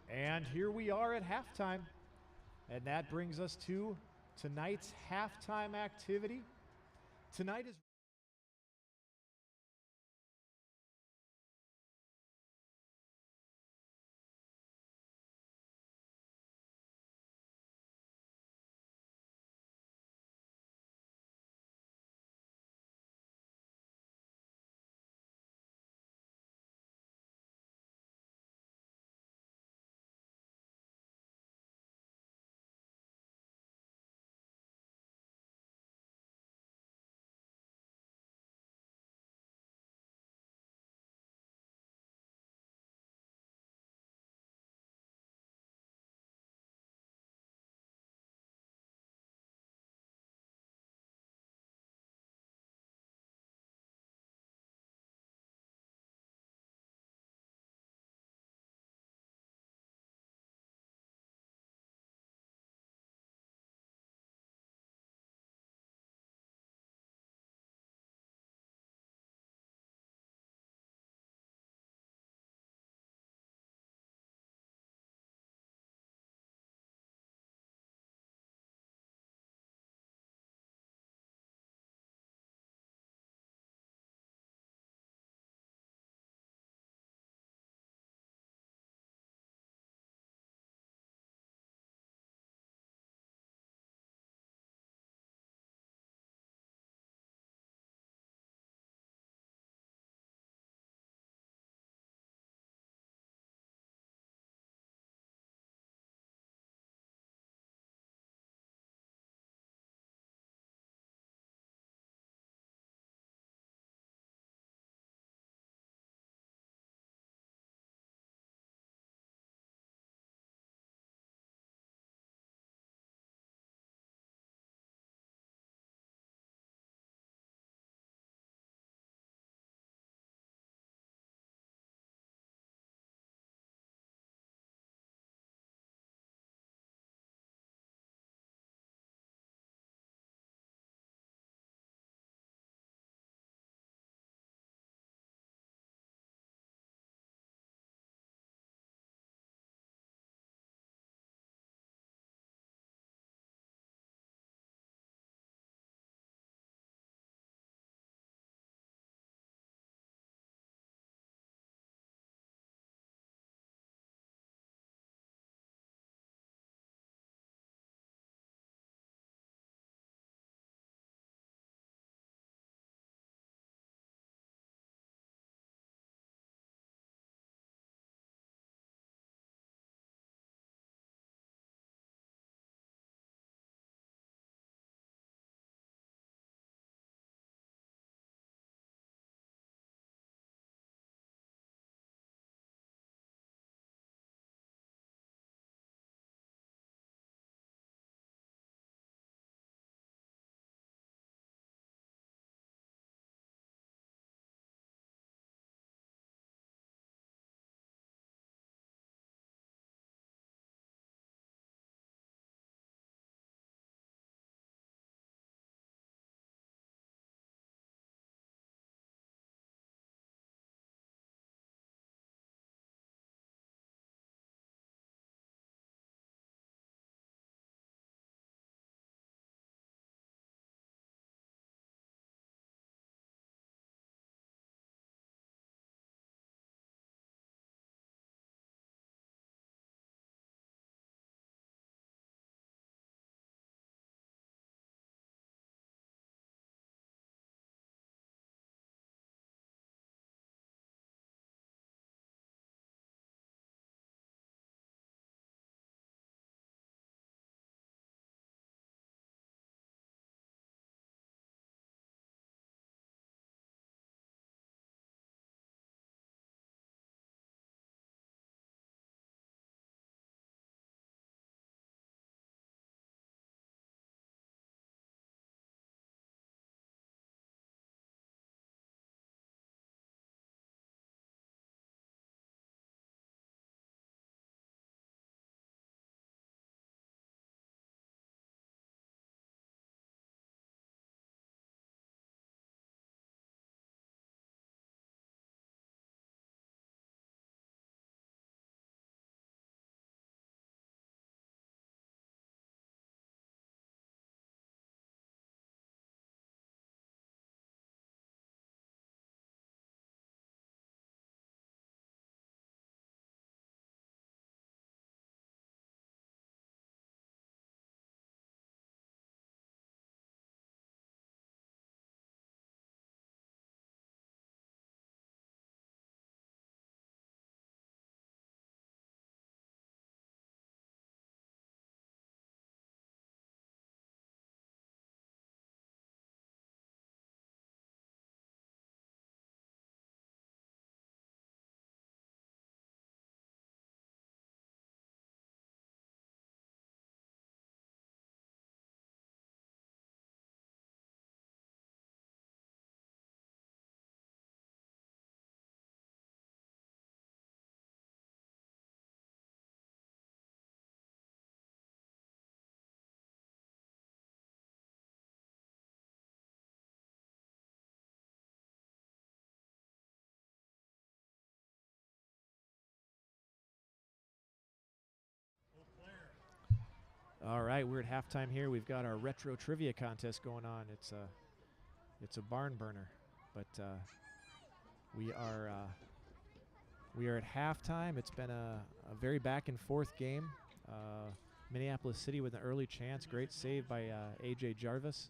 And here we are at halftime. And that brings us to tonight's halftime activity. Tonight is All right, we're at halftime here. We've got our retro trivia contest going on. It's a barn burner, but we are at halftime. It's been a very back and forth game. Minneapolis City with an early chance. Great save by A.J. Jarvis.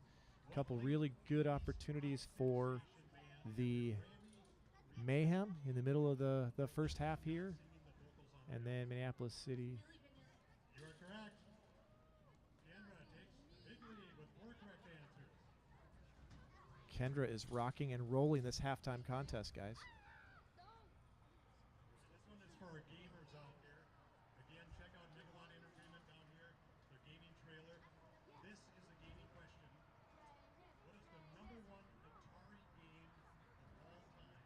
A couple really good opportunities for the Mayhem in the middle of the first half here. And then Minneapolis City. You are correct. Kendra takes the big lead with 4 correct answers. Kendra is rocking and rolling this halftime contest, guys. This one is for our gamers out there. Again, check out Megalon Entertainment down here, their gaming trailer. This is a gaming question. What is the #1 Atari game of all time?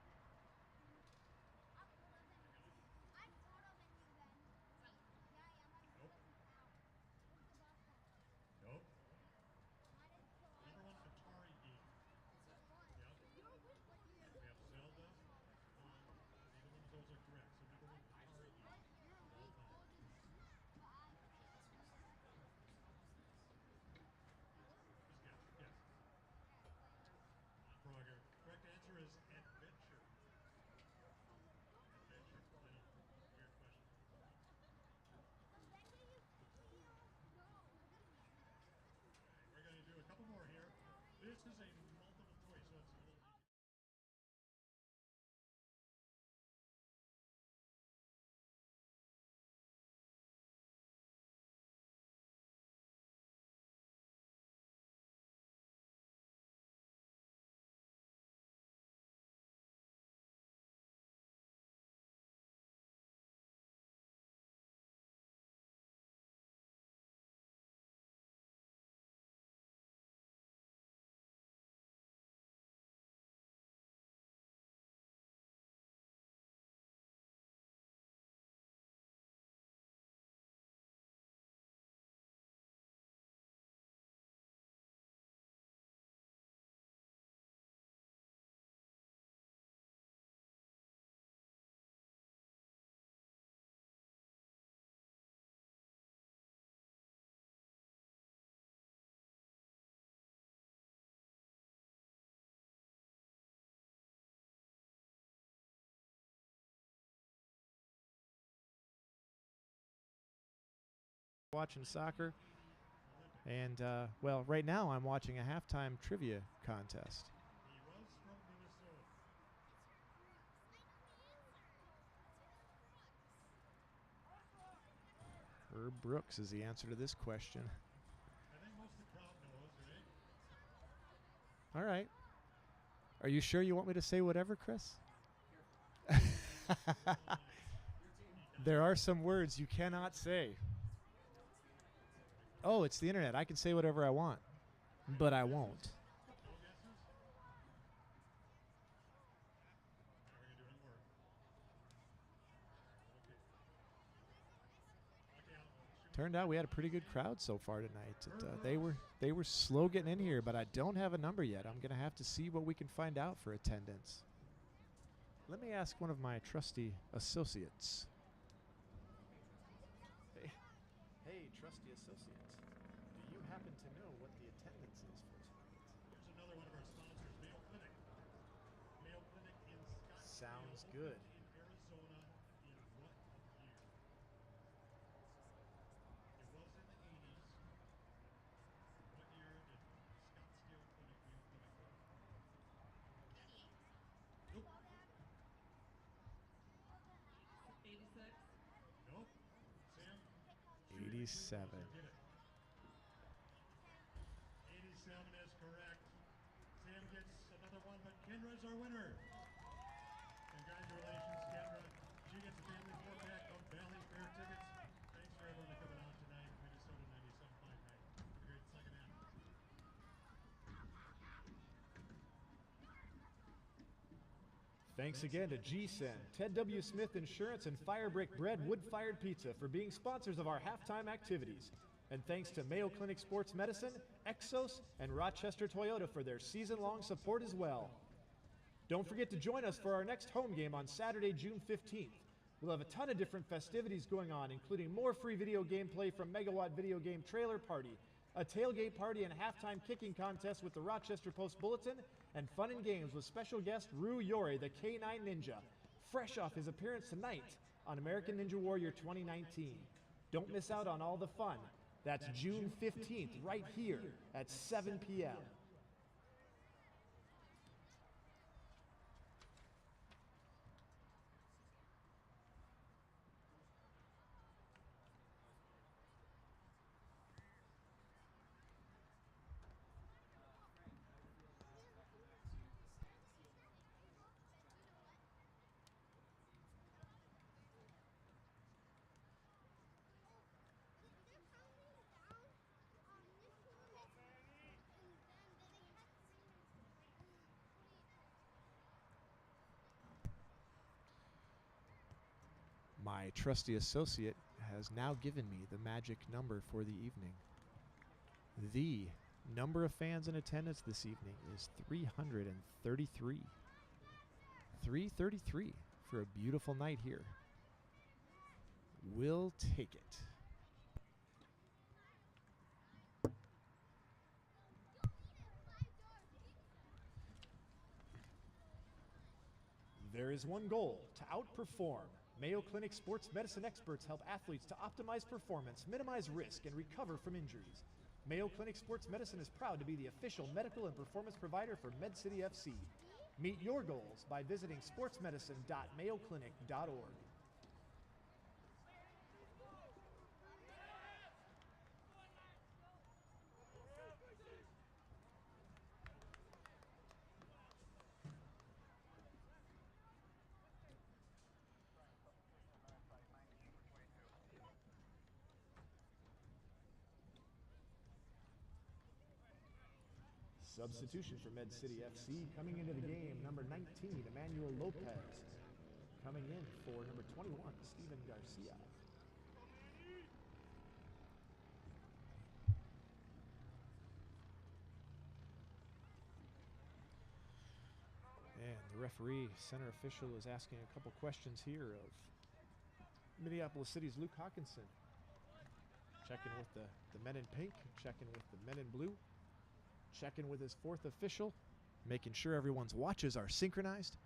Nope. Nope. #1 Atari game. Yep. We have Zelda. Neither one of those are correct. So #1 Atari game of all time. Just guess. Yes. Frogger. Correct answer is adventure. Adventure. I know. Weird question. We're going to do a couple more here. This is a multiple choice, so it's a little easier. Watching soccer, and well, right now I'm watching a halftime trivia contest. He was from Minnesota. Herb Brooks is the answer to this question. I think most of the crowd knows, right? All right. Are you sure you want me to say whatever, Chris? There are some words you cannot say. Oh, it's the internet. I can say whatever I want, but I won't. No guesses? We're going to do one more. Okay. Turned out we had a pretty good crowd so far tonight. They were slow getting in here, but I don't have a number yet. I'm going to have to see what we can find out for attendance. Let me ask one of my trusty associates. Hey, trusty associate. Do you happen to know what the attendance is for tonight? Here's another one of our sponsors, Mayo Clinic. Mayo Clinic in Scottsdale. Sounds good. In Arizona in what year? It was in the 80s. What year did Scottsdale Clinic, Mayo Clinic open? Nope. 86. Nope. Sam? 87. Get it. 87 is correct. Sam gets another one, but Kendra's our winner. Congratulations, Kendra. She gets a family 4-pack of Valley Fair tickets. Thanks for everyone coming out tonight. Minnesota 97.5 night. Have a great second half. Thanks again to GSEN, Ted W. Smith Insurance, and Firebrick Bread Wood-Fired Pizza for being sponsors of our halftime activities. And thanks to Mayo Clinic Sports Medicine, Exos, and Rochester Toyota for their season-long support as well. Don't forget to join us for our next home game on Saturday, June 15th. We'll have a ton of different festivities going on, including more free video game play from Megawatt Video Game Trailer Party, a tailgate party and halftime kicking contest with the Rochester Post-Bulletin, and fun and games with special guest Rue Yori, the K9 Ninja, fresh off his appearance tonight on American Ninja Warrior 2019. Don't miss out on all the fun. That's June 15th, right here at 7 p.m. My trusty associate has now given me the magic number for the evening. The number of fans in attendance this evening is 333. 333 for a beautiful night here. We'll take it. There is one goal: to outperform. Mayo Clinic sports medicine experts help athletes to optimize performance, minimize risk, and recover from injuries. Mayo Clinic Sports Medicine is proud to be the official medical and performance provider for Med City FC. Meet your goals by visiting sportsmedicine.mayoclinic.org. Substitution for Med City FC. Coming into the game, number 19, Emmanuel Lopez. Coming in for number 21, Steven Garcia. And the referee, center official, is asking a couple questions here of Minneapolis City's Luke Hawkinson. Checking with the men in pink, checking with the men in blue. Checking with his fourth official, making sure everyone's watches are synchronized.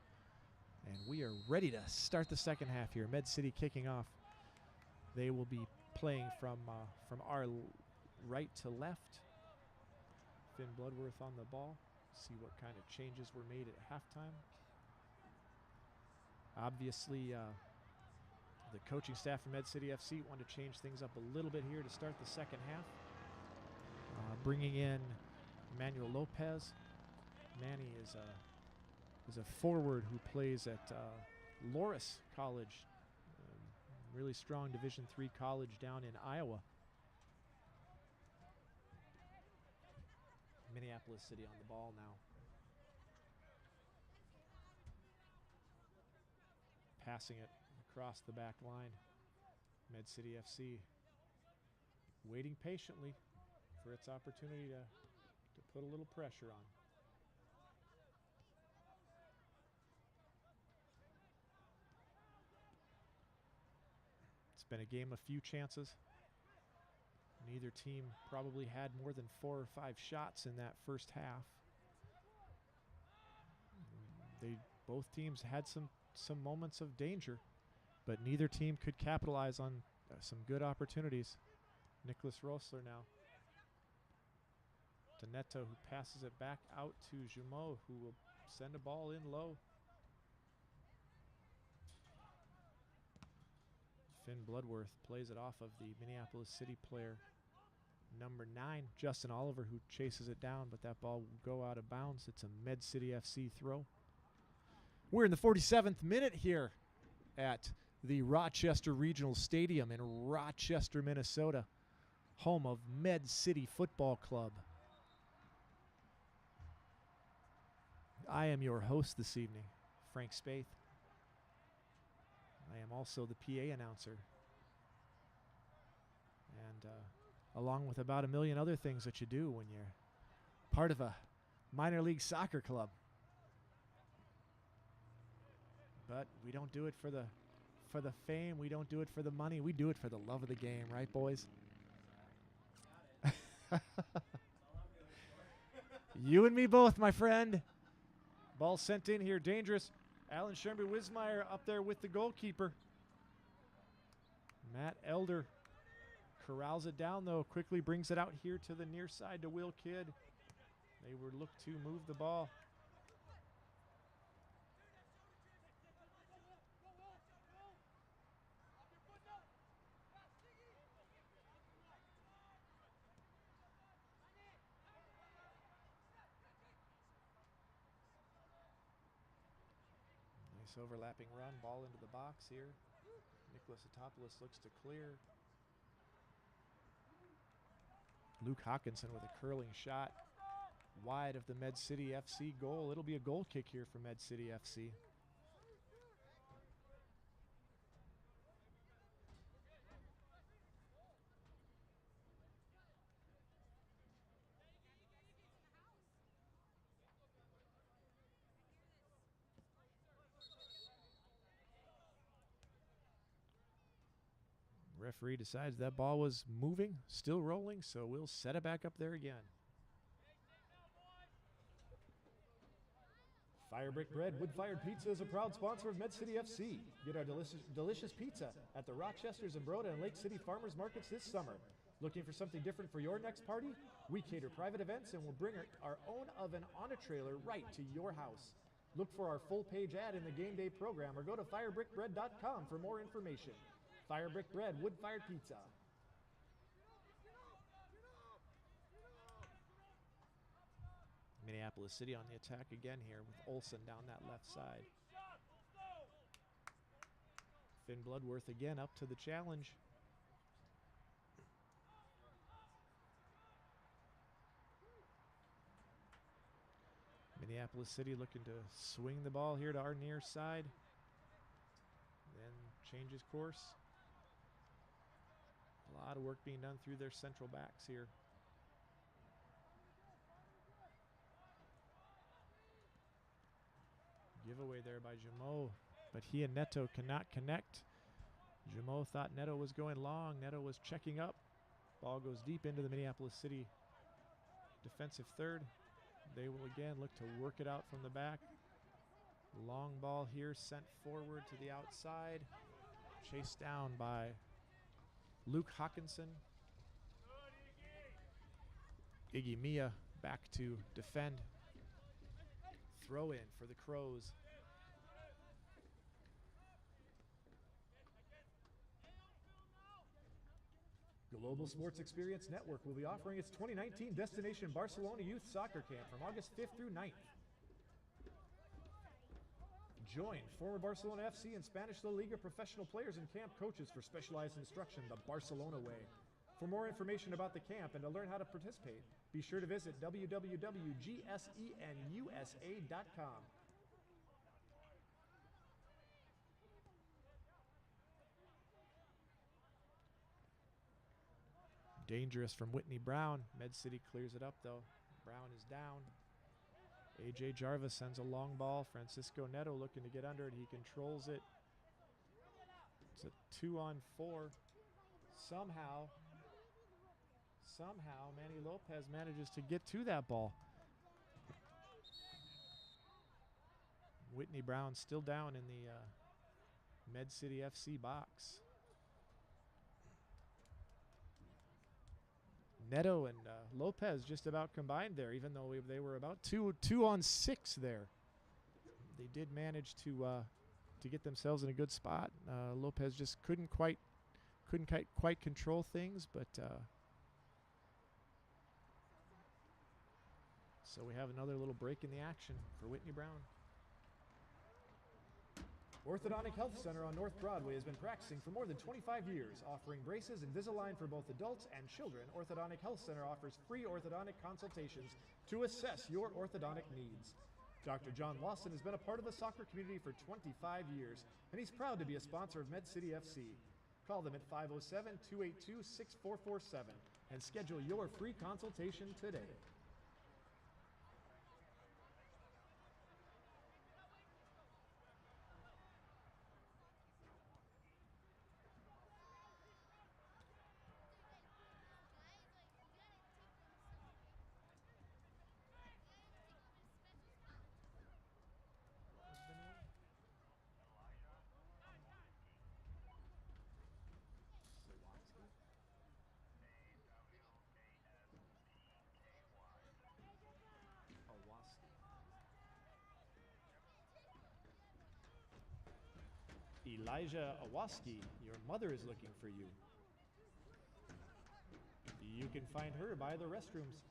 And we are ready to start the second half here. Med City kicking off. They will be playing from our right to left. Finn Bloodworth on the ball. See what kind of changes were made at halftime. Obviously, the coaching staff from Med City FC wanted to change things up a little bit here to start the second half. Bringing in Emmanuel Lopez. Manny is a forward who plays at Loris College, really strong Division III college down in Iowa. Minneapolis City on the ball now. Passing it across the back line. Med City FC waiting patiently for its opportunity to put a little pressure on. It's been a game of few chances. Neither team probably had more than 4 or 5 shots in that first half. Both teams had some moments of danger, but neither team could capitalize on some good opportunities. Nicholas Rosler now. To Neto, who passes it back out to Jumeau, who will send a ball in low. Finn Bloodworth plays it off of the Minneapolis City player, number 9, Justin Oliver, who chases it down, but that ball will go out of bounds. It's a Med City FC throw. We're in the 47th minute here at the Rochester Regional Stadium in Rochester, Minnesota, home of Med City Football Club. I am your host this evening, Frank Spaeth. I am also the PA announcer. And along with about a million other things that you do when you're part of a minor league soccer club. But we don't do it for the for the fame. We don't do it for the money. We do it for the love of the game, right, boys? You and me both, my friend. Ball sent in here, dangerous. Alan Schermby-Wismeyer up there with the goalkeeper. Matt Elder corrals it down, though. Quickly brings it out here to the near side to Will Kidd. They would look to move the ball. Nice overlapping run, ball into the box here. Nicholas Atopoulos looks to clear. Luke Hawkinson with a curling shot wide of the Med City FC goal. It'll be a goal kick here for Med City FC. Referee decides that ball was moving, still rolling, so we'll set it back up there again. Fire Brick Bread Wood-Fired Pizza is a proud sponsor of Med City FC. Get our delicious pizza at the Rochester, Zumbrota, and Lake City Farmers Markets this summer. Looking for something different for your next party? We cater private events and will bring our own oven on a trailer right to your house. Look for our full-page ad in the game day program or go to firebrickbread.com for more information. Fire Brick Bread Wood-Fired Pizza. Minneapolis City on the attack again here with Olsen down that left side. Finn Bloodworth again up to the challenge. Minneapolis City looking to swing the ball here to our near side. Then changes course. A lot of work being done through their central backs here. Giveaway there by Jameau, but he and Neto cannot connect. Jameau thought Neto was going long. Neto was checking up. Ball goes deep into the Minneapolis City defensive third. They will again look to work it out from the back. Long ball here sent forward to the outside. Chased down by Luke Hawkinson. Iggy Mia back to defend. Throw in for the Crows. Global Sports Experience Network will be offering its 2019 Destination Barcelona Youth Soccer Camp from August 5th through 9th. Join former Barcelona FC and Spanish La Liga professional players and camp coaches for specialized instruction the Barcelona way. For more information about the camp and to learn how to participate, be sure to visit www.gsenusa.com. Dangerous from Whitney Brown. Med City clears it up though. Brown is down. AJ Jarvis sends a long ball. Francisco Neto looking to get under it. He controls it. It's a 2-on-4. Somehow Manny Lopez manages to get to that ball. Whitney Brown still down in the Med City FC box. Neto and Lopez just about combined there, even though they were about 2-on-6 there. They did manage to get themselves in a good spot. Lopez just couldn't quite control things, but so we have another little break in the action for Whitney Brown. Orthodontic Health Center on North Broadway has been practicing for more than 25 years, offering braces and Invisalign for both adults and children. Orthodontic Health Center offers free orthodontic consultations to assess your orthodontic needs. Dr. John Lawson has been a part of the soccer community for 25 years, and he's proud to be a sponsor of Med City FC. Call them at 507-282-6447 and schedule your free consultation today. Elijah Awaski, your mother is looking for you. You can find her by the restrooms.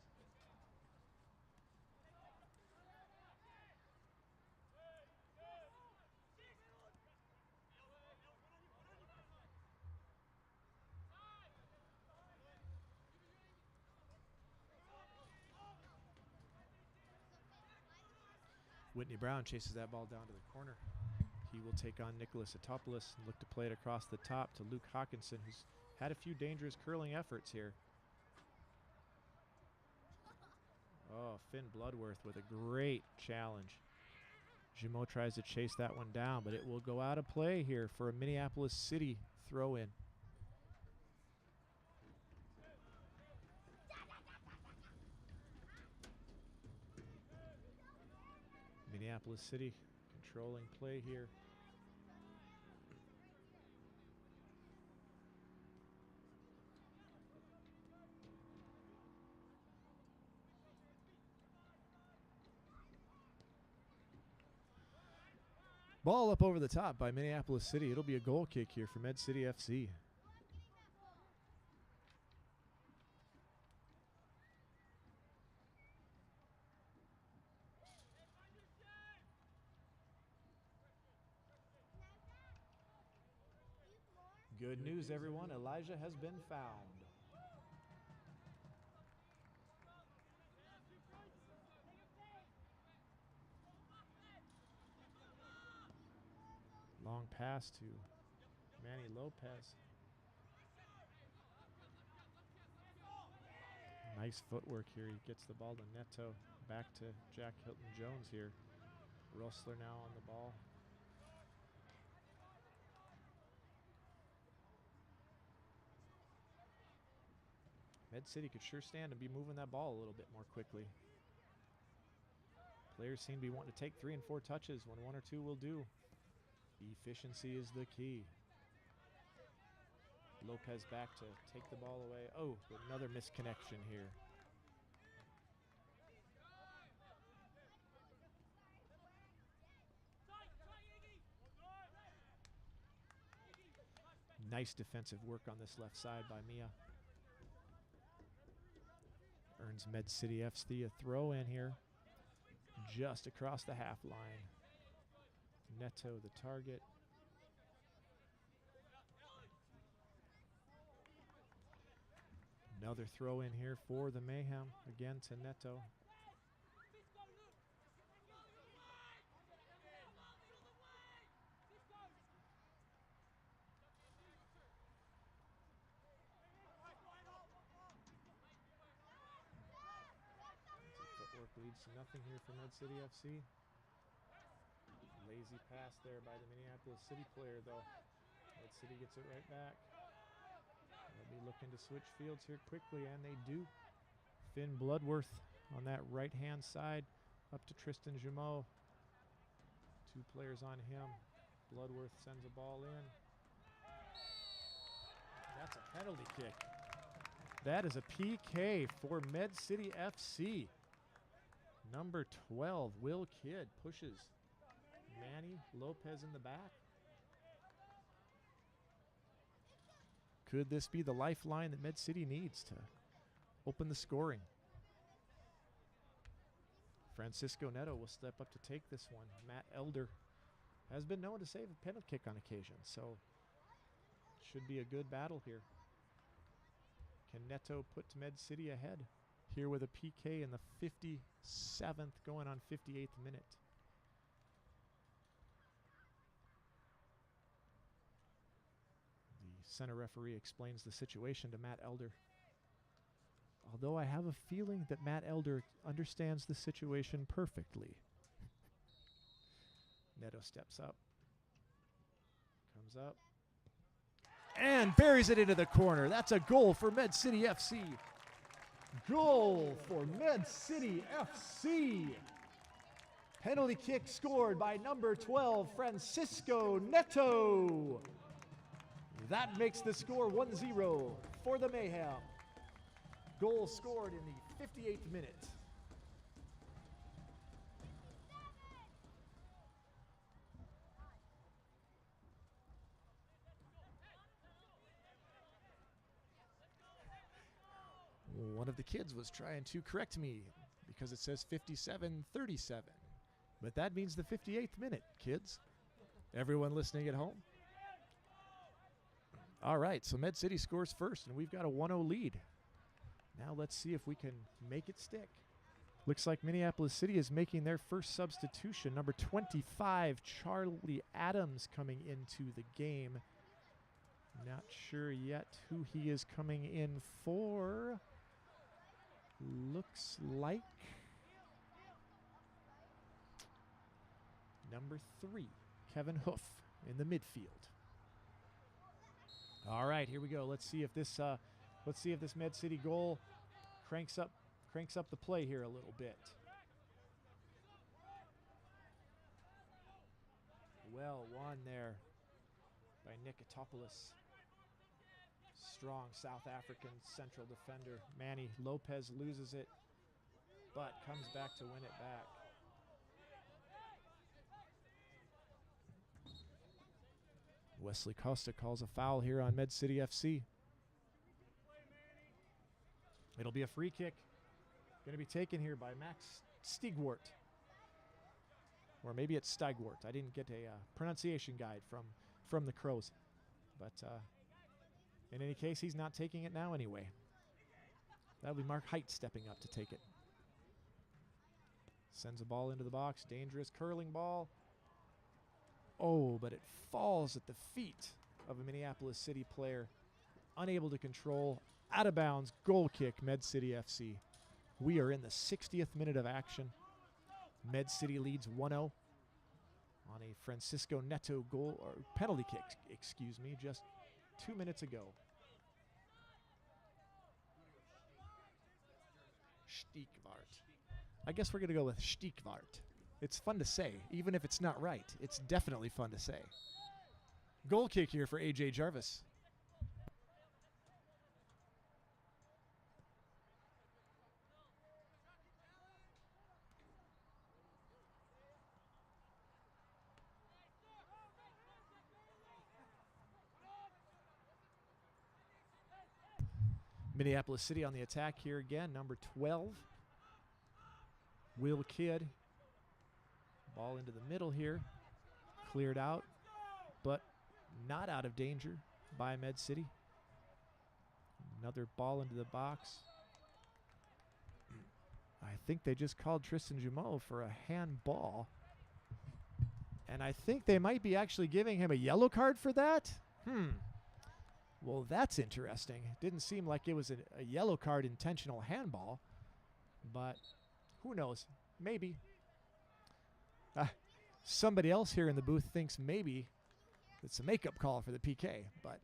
Whitney Brown chases that ball down to the corner. He will take on Nicholas Atopoulos and look to play it across the top to Luke Hawkinson, who's had a few dangerous curling efforts here. Oh, Finn Bloodworth with a great challenge. Jumeau tries to chase that one down, but it will go out of play here for a Minneapolis City throw-in. Minneapolis City controlling play here. Ball up over the top by Minneapolis City. It'll be a goal kick here for Med City FC. Good news, everyone. Elijah has been found. Long pass to Manny Lopez. Nice footwork here. He gets the ball to Neto. Back to Jack Hilton Jones here. Rosler now on the ball. Med City could sure stand to be moving that ball a little bit more quickly. Players seem to be wanting to take 3 and 4 touches when 1 or 2 will do. Efficiency is the key. Lopez back to take the ball away. Oh, another misconnection here. Nice defensive work on this left side by Mia. Earns Med City FC a throw in here. Just across the half line. Neto the target. Another throw in here for the Mayhem. Again to Neto. Footwork leads to nothing here for Med City FC. Lazy pass there by the Minneapolis City player, though. Med City gets it right back. They'll be looking to switch fields here quickly, and they do. Finn Bloodworth on that right-hand side, up to Tristan Jumeau. 2 players on him. Bloodworth sends a ball in. That's a penalty kick. That is a PK for Med City FC. Number 12, Will Kidd, pushes Manny Lopez in the back. Could this be the lifeline that Med City needs to open the scoring? Francisco Neto will step up to take this one. Matt Elder has been known to save a penalty kick on occasion, so should be a good battle here. Can Neto put Med City ahead here with a PK in the 57th, going on 58th minute? The center referee explains the situation to Matt Elder. Although I have a feeling that Matt Elder understands the situation perfectly. Neto steps up. Comes up. And buries it into the corner. That's a goal for Med City FC. Goal for Med City FC. Penalty kick scored by number 12, Francisco Neto. That makes the score 1-0 for the Mayhem. Goal scored in the 58th minute. One of the kids was trying to correct me because it says 57-37. But that means the 58th minute, kids. Everyone listening at home? All right, so Med City scores first, and we've got a 1-0 lead. Now let's see if we can make it stick. Looks like Minneapolis City is making their first substitution. Number 25, Charlie Adams, coming into the game. Not sure yet who he is coming in for. Looks like number 3, Kevin Hoof, in the midfield. All right, here we go. Let's see if this Med City goal cranks up the play here a little bit. Well won there by Nikitopoulos. Strong South African central defender. Manny Lopez loses it, but comes back to win it back. Wesley Costa calls a foul here on Med City FC. It'll be a free kick. Going to be taken here by Max Stigwart. Or maybe it's Stigwart. I didn't get a pronunciation guide from the Crows. But in any case, he's not taking it now anyway. That'll be Mark Height stepping up to take it. Sends a ball into the box. Dangerous curling ball. Oh, but it falls at the feet of a Minneapolis City player. Unable to control. Out of bounds. Goal kick, Med City FC. We are in the 60th minute of action. Med City leads 1-0 on a Francisco Neto goal, or penalty kick, excuse me, just 2 minutes ago. Stigwart. I guess we're going to go with Stigwart. It's fun to say, even if it's not right. It's definitely fun to say. Goal kick here for AJ Jarvis. Minneapolis City on the attack here again. Number 12, Will Kidd. Ball into the middle here. Cleared out, but not out of danger by Med City. Another ball into the box. I think they just called Tristan Jumeau for a handball. And I think they might be actually giving him a yellow card for that. Well, that's interesting. Didn't seem like it was a yellow card intentional handball, but who knows? Maybe. Somebody else here in the booth thinks maybe it's a makeup call for the PK, but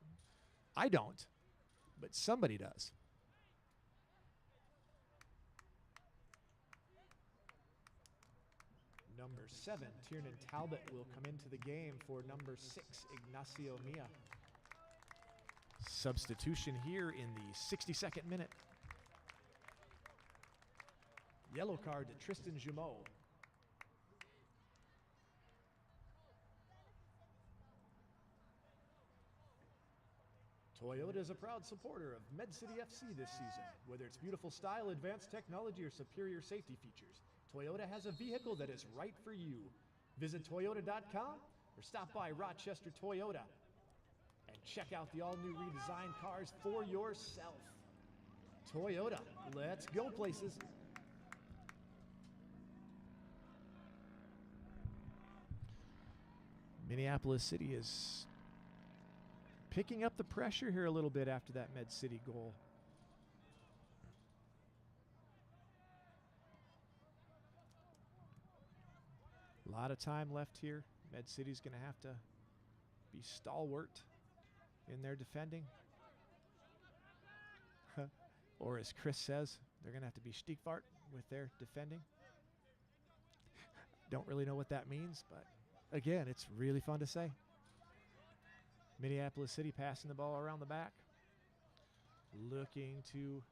I don't. But somebody does. Number 7, Tiernan Talbot, will come into the game for number 6, Ignacio Mia. Substitution here in the 62nd minute. Yellow card to Tristan Jumeau. Toyota is a proud supporter of Med City FC this season. Whether it's beautiful style, advanced technology, or superior safety features, Toyota has a vehicle that is right for you. Visit Toyota.com or stop by Rochester Toyota and check out the all-new redesigned cars for yourself. Toyota, let's go places. Minneapolis City is picking up the pressure here a little bit after that Med City goal. A lot of time left here. Med City's going to have to be stalwart in their defending. Or as Chris says, they're going to have to be Stigwart with their defending. Don't really know what that means, but again, it's really fun to say. Minneapolis City passing the ball around the back. Looking to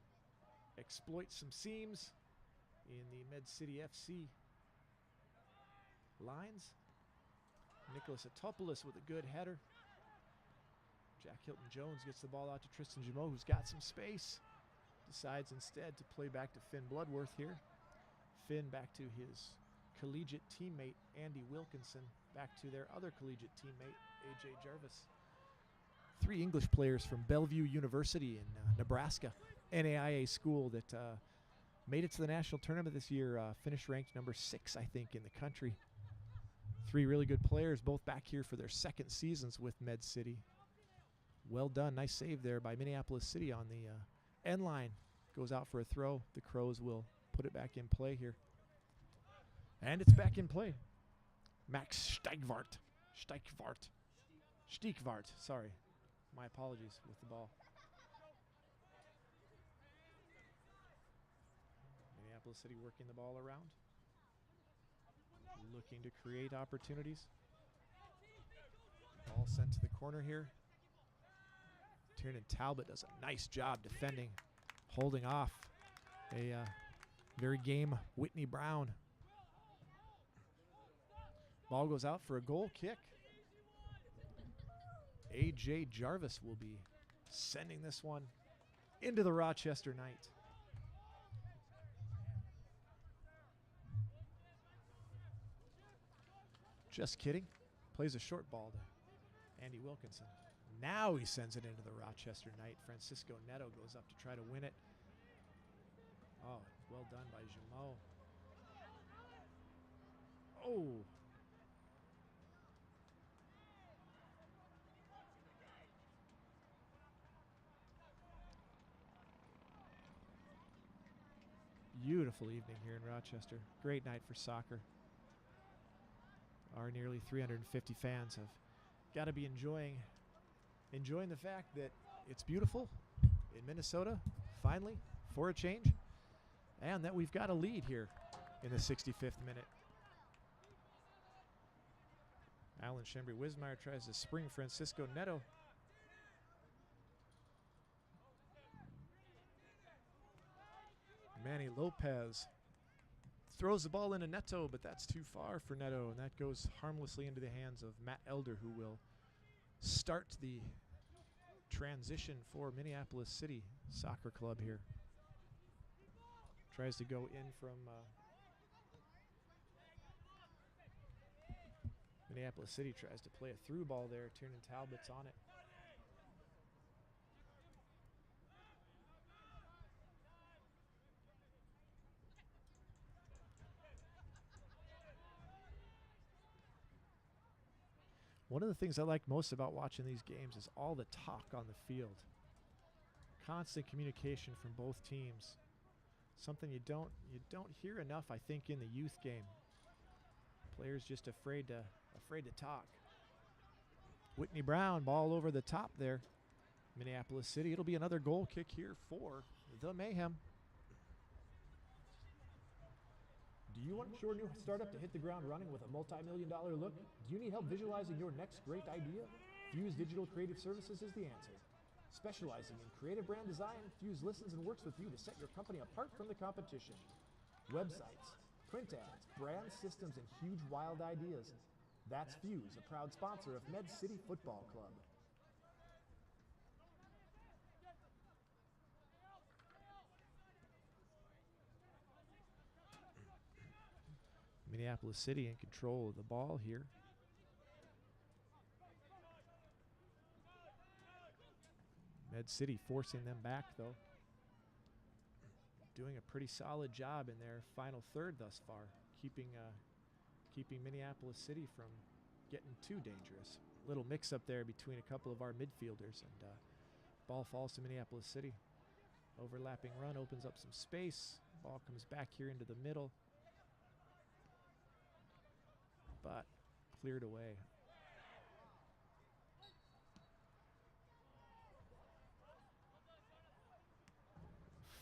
exploit some seams in the Med City FC lines. Nicholas Atopoulos with a good header. Jack Hilton Jones gets the ball out to Tristan Jumeau, who's got some space. decides instead to play back to Finn Bloodworth here. Finn back to his collegiate teammate, Andy Wilkinson, back to their other collegiate teammate, A.J. Jarvis. 3 English players from Bellevue University in Nebraska, NAIA school that made it to the national tournament this year, finished ranked number 6, I think, in the country. 3 really good players, both back here for their second seasons with Med City. Well done. Nice save there by Minneapolis City on the end line. Goes out for a throw. The Crows will put it back in play here. And it's back in play. Max Stiekvaart, sorry. My apologies with the ball. Minneapolis City working the ball around. Looking to create opportunities. Ball sent to the corner here. Tiernan Talbot does a nice job defending, holding off a very game Whitney Brown. Ball goes out for a goal kick. A.J. Jarvis will be sending this one into the Rochester Knight. Just kidding. Plays a short ball to Andy Wilkinson. Now he sends it into the Rochester Knight. Francisco Neto goes up to try to win it. Oh, well done by Jumeau. Oh. Beautiful evening here in Rochester. Great night for soccer. Our nearly 350 fans have got to be enjoying the fact that it's beautiful in Minnesota, finally, for a change, and that we've got a lead here in the 65th minute. Alan Schembri-Wismeyer tries to spring Francisco Neto. Manny Lopez throws the ball into Neto, but that's too far for Neto, and that goes harmlessly into the hands of Matt Elder, who will start the transition for Minneapolis City Soccer Club here. Tries to go in from Minneapolis City, tries to play a through ball there. Tiernan Talbot's on it. One of the things I like most about watching these games is all the talk on the field. Constant communication from both teams. Something you don't hear enough, I think, in the youth game. Players just afraid to talk. Whitney Brown, ball over the top there. Minneapolis City. It'll be another goal kick here for the Mayhem. Do you want your new startup to hit the ground running with a multi-million-dollar look? Do you need help visualizing your next great idea? Fuse Digital Creative Services is the answer. Specializing in creative brand design, Fuse listens and works with you to set your company apart from the competition. Websites, print ads, brand systems, and huge wild ideas. That's Fuse, a proud sponsor of Med City Football Club. Minneapolis City in control of the ball here. Med City forcing them back, though. Doing a pretty solid job in their final third thus far, keeping Minneapolis City from getting too dangerous. Little mix-up there between a couple of our midfielders, and ball falls to Minneapolis City. Overlapping run opens up some space. Ball comes back here into the middle, but cleared away.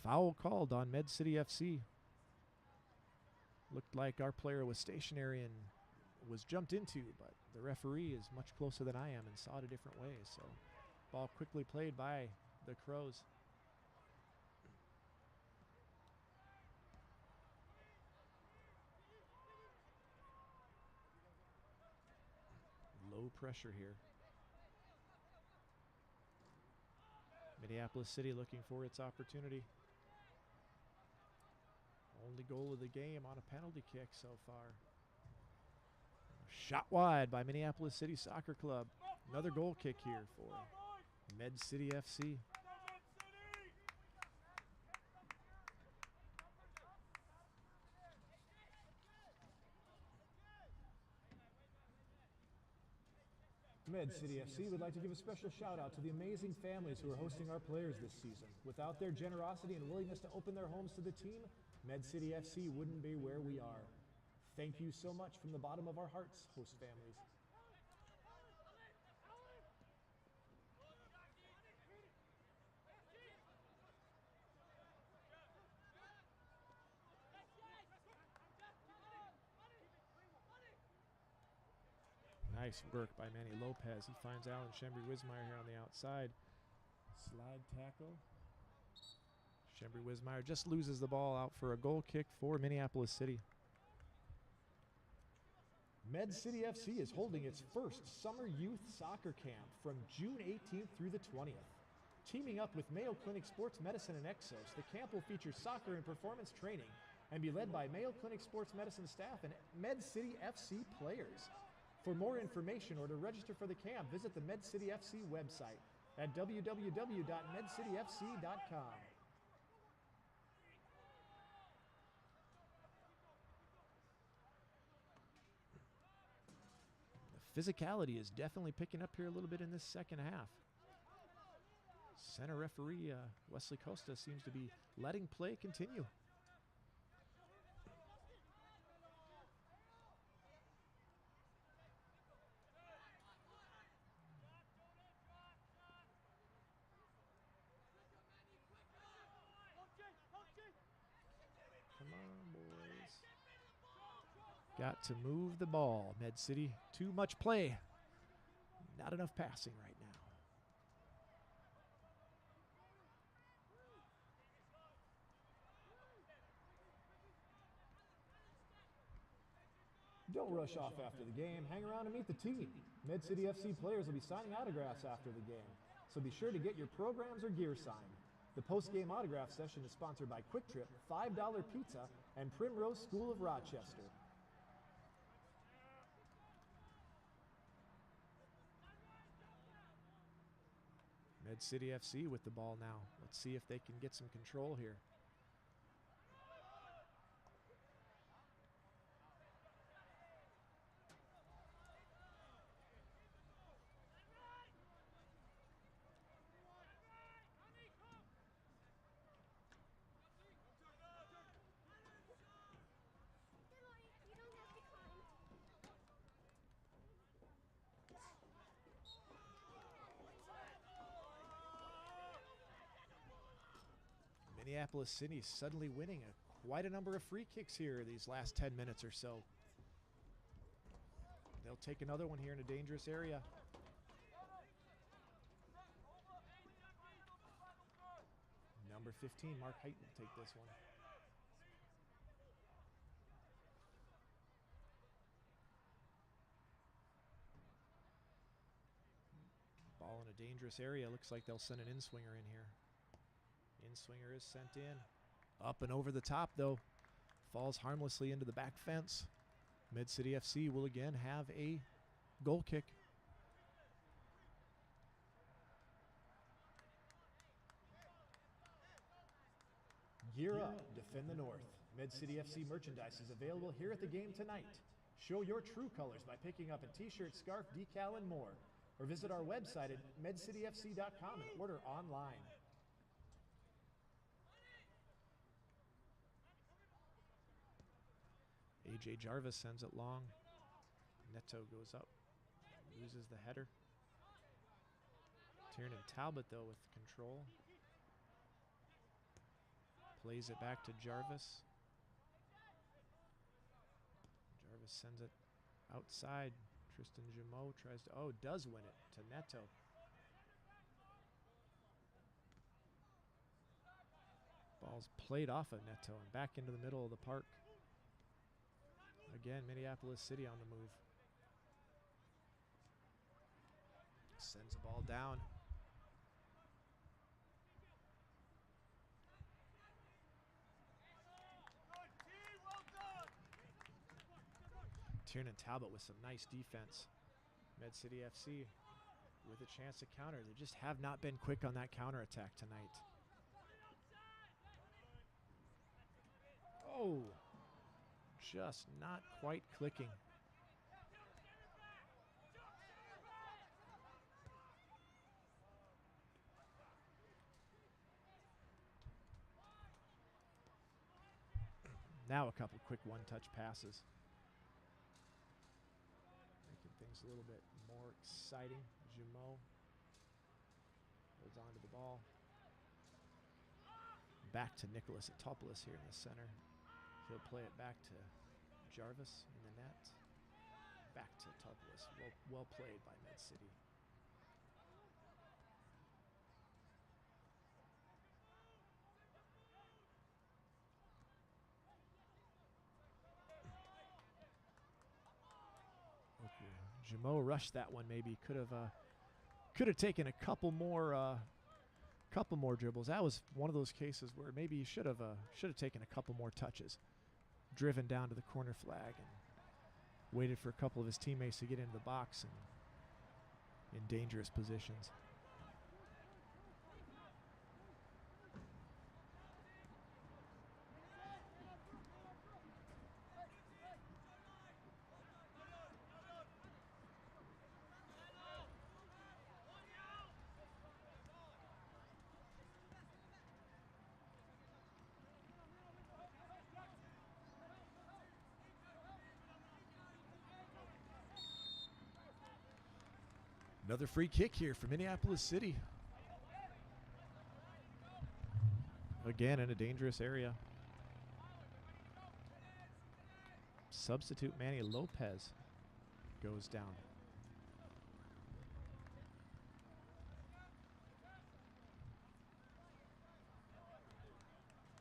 Foul called on Med City FC. Looked like our player was stationary and was jumped into, but the referee is much closer than I am and saw it a different way. So ball quickly played by the Crows. Low pressure here. Minneapolis City looking for its opportunity. Only goal of the game on a penalty kick so far. Shot wide by Minneapolis City Soccer Club. Another goal kick here for Med City FC. Med City FC would like to give a special shout out to the amazing families who are hosting our players this season. Without their generosity and willingness to open their homes to the team, Med City FC wouldn't be where we are. Thank you so much from the bottom of our hearts, host families. Nice work by Manny Lopez. He finds Alan Shembry-Wismeyer here on the outside. Slide tackle. Shembry-Wismeyer just loses the ball out for a goal kick for Minneapolis City. Med City FC is holding its first summer youth soccer camp from June 18th through the 20th. Teaming up with Mayo Clinic Sports Medicine and Exos, the camp will feature soccer and performance training and be led by Mayo Clinic Sports Medicine staff and Med City FC players. For more information or to register for the camp, visit the Med City FC website at www.medcityfc.com. The physicality is definitely picking up here a little bit in this second half. Center referee Wesley Costa seems to be letting play continue. Come on, boys. Got to move the ball, Med City. Too much play. Not enough passing right now. Don't rush off after the game. Hang around and meet the team. Med City FC players will be signing autographs after the game, so be sure to get your programs or gear signed. The post-game autograph session is sponsored by Quick Trip, $5 Pizza, and Primrose School of Rochester. Med City FC with the ball now. Let's see if they can get some control here. Minneapolis City suddenly winning quite a number of free kicks here these last 10 minutes or so. They'll take another one here in a dangerous area. Number 15, Mark Height will take this one. Ball in a dangerous area. Looks like they'll send an in-swinger in here. In-swinger is sent in. Up and over the top, though. Falls harmlessly into the back fence. Med City FC will again have a goal kick. Gear up, defend the North. Med City FC merchandise is available here at the game tonight. Show your true colors by picking up a t-shirt, scarf, decal, and more. Or visit our website at medcityfc.com and order online. AJ Jarvis sends it long. Neto goes up, loses the header. Tiernan Talbot, though, with control. Plays it back to Jarvis. Jarvis sends it outside. Tristan Jumeau tries to, does win it to Neto. Ball's played off of Neto and back into the middle of the park. Again, Minneapolis City on the move. Sends the ball down. Tiernan Talbot with some nice defense. Med City FC with a chance to counter. They just have not been quick on that counterattack tonight. Oh, just not quite clicking. Now a couple quick one-touch passes. Making things a little bit more exciting. Jumeau holds on to the ball. Back to Nicholas Atopoulos here in the center. He'll play it back to Jarvis in the net. Back to Atopoulos. Well played by Med City. Jumeau rushed that one. Maybe could have taken a couple more dribbles. That was one of those cases where maybe he should have taken a couple more touches, driven down to the corner flag and waited for a couple of his teammates to get into the box and in dangerous positions. Another free kick here for Minneapolis City. Again, in a dangerous area. Substitute Manny Lopez goes down.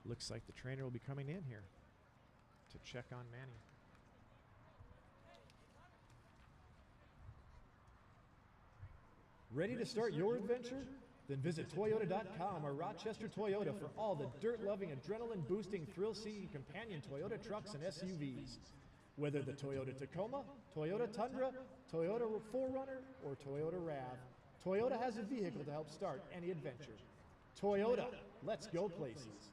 Looks like the trainer will be coming in here to check on Manny. Ready to start your adventure? Then visit Toyota.com or Rochester Toyota for all the dirt-loving, adrenaline-boosting, thrill-seeking companion Toyota trucks and SUVs. Whether the Toyota Tacoma, Toyota Tundra, Toyota 4Runner, or Toyota RAV, Toyota has a vehicle to help start any adventure. Toyota, let's go places.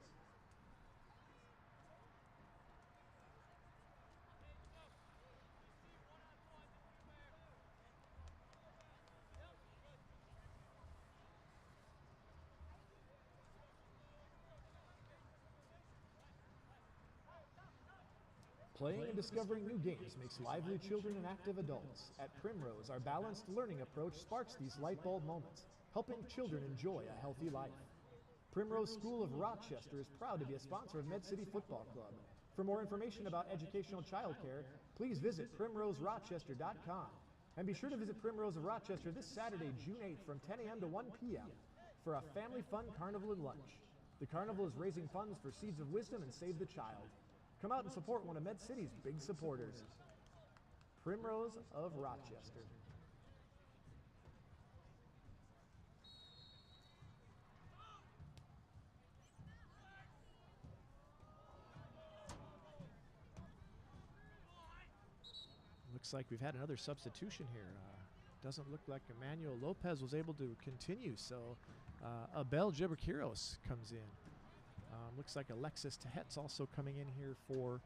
Playing and discovering new games makes lively children and active adults. At Primrose, our balanced learning approach sparks these light bulb moments, helping children enjoy a healthy life. Primrose School of Rochester is proud to be a sponsor of Med City Football Club. For more information about educational childcare, please visit primroserochester.com. And be sure to visit Primrose of Rochester this Saturday, June 8th from 10 a.m. to 1 p.m. for a family fun carnival and lunch. The carnival is raising funds for Seeds of Wisdom and Save the Child. Come out and support one of Med City's big supporters, Primrose of Rochester. Looks like we've had another substitution here. Doesn't look like Emmanuel Lopez was able to continue, so Abel Gibraquiros comes in. Looks like Alexis Tehet's also coming in here for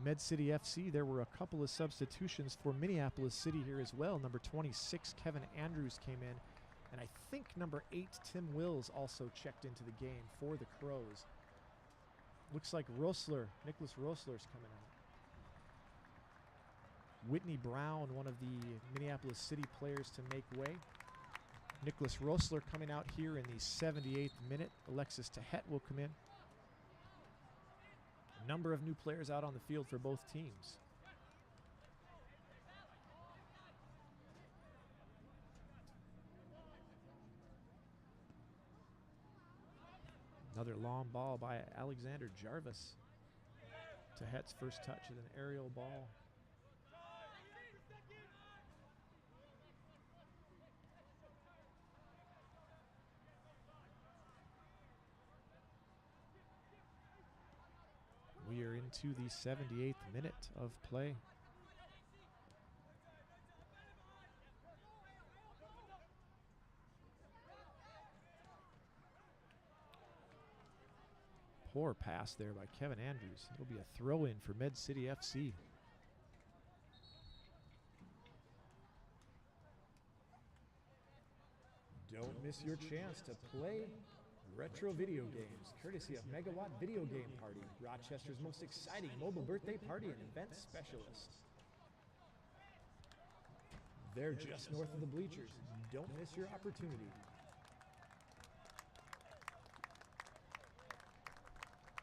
Med City FC. There were a couple of substitutions for Minneapolis City here as well. Number 26, Kevin Andrews came in. And I think number 8, Tim Wills also checked into the game for the Crows. Looks like Nicholas Rosler's coming out. Whitney Brown, one of the Minneapolis City players to make way. Nicholas Rosler coming out here in the 78th minute. Alexis Tehet will come in. A number of new players out on the field for both teams. Another long ball by Alexander Jarvis. Tehet's first touch is an aerial ball. We are into the 78th minute of play. Poor pass there by Kevin Andrews. It'll be a throw-in for Med City FC. Don't miss your chance to play retro video games, courtesy of Megawatt Video Game Party, Rochester's most exciting mobile birthday party and event specialist. They're just north of the bleachers. Don't miss your opportunity.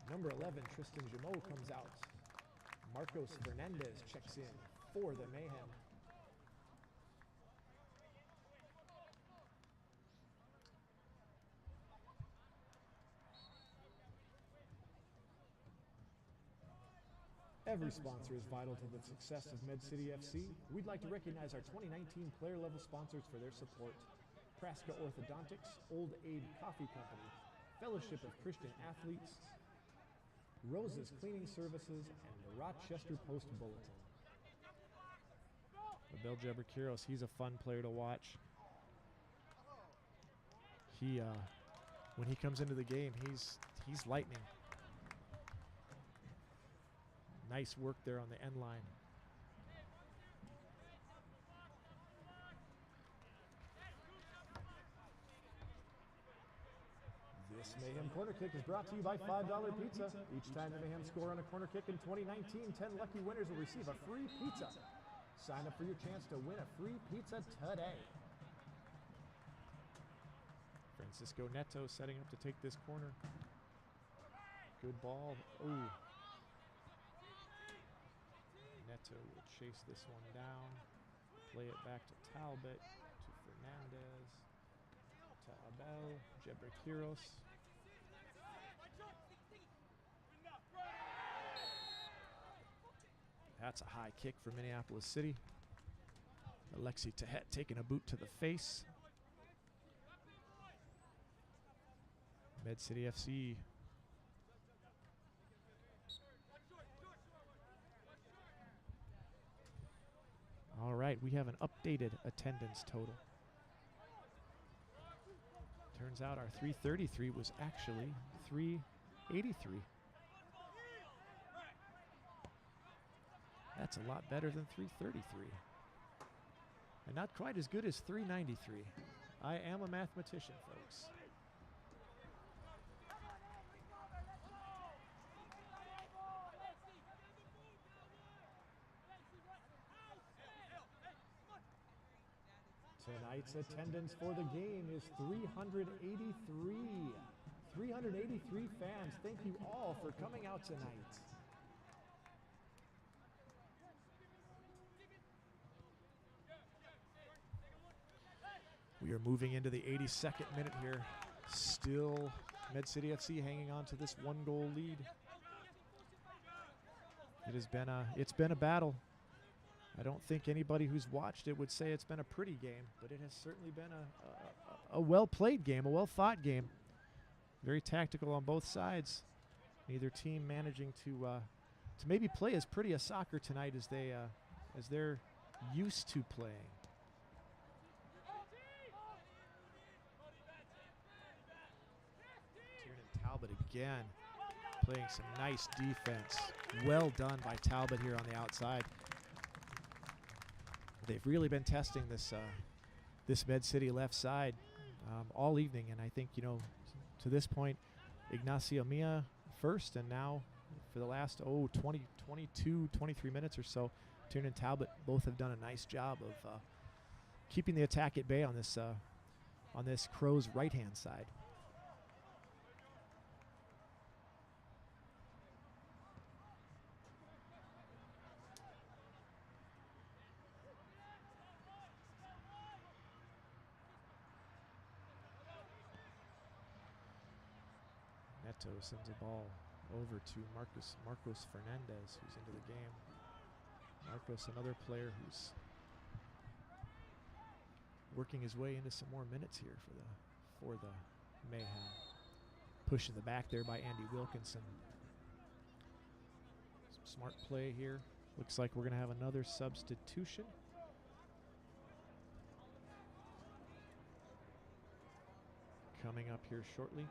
Number 11, Tristan Jameau comes out. Marcos Fernandez checks in for the Mayhem. Every sponsor is vital to the success of Med City FC. We'd like to recognize our 2019 player level sponsors for their support. Praska Orthodontics, Old Aid Coffee Company, Fellowship of Christian Athletes, Rose's Cleaning Services, and the Rochester Post Bulletin. Abel Jebrakiros, he's a fun player to watch. He, when he comes into the game, he's lightning. Nice work there on the end line. This Mayhem corner kick is brought to you by $5 Pizza. Each time the Mayhem score on a corner kick in 2019, 10 lucky winners will receive a free pizza. Sign up for your chance to win a free pizza today. Francisco Neto setting up to take this corner. Good ball. Ooh. Neto will chase this one down, play it back to Talbot, to Fernandez, to Abel, Jebrakiros. That's a high kick for Minneapolis City. Alexi Tehet taking a boot to the face. Med City FC. All right, we have an updated attendance total. Turns out our 333 was actually 383. That's a lot better than 333. And not quite as good as 393. I am a mathematician, folks. Tonight's attendance for the game is 383. 383 fans. Thank you all for coming out tonight. We are moving into the 82nd minute here. Still Med City FC hanging on to this 1-goal lead. It's been a battle. I don't think anybody who's watched it would say it's been a pretty game, but it has certainly been a well-played game, a well-thought game. Very tactical on both sides. Neither team managing to maybe play as pretty a soccer tonight as they're used to playing. Tiernan Talbot again playing some nice defense. Well done by Talbot here on the outside. They've really been testing this Med City left side all evening, and I think, to this point, Ignacio Mia first, and now for the last 20, 22, 23 minutes or so, Tiernan and Talbot both have done a nice job of keeping the attack at bay on this Crows right-hand side. Neto sends a ball over to Marcos Fernandez, who's into the game. Marcos, another player who's working his way into some more minutes here for the Mayhem. Pushing the back there by Andy Wilkinson. Some smart play here. Looks like we're going to have another substitution. Coming up here shortly.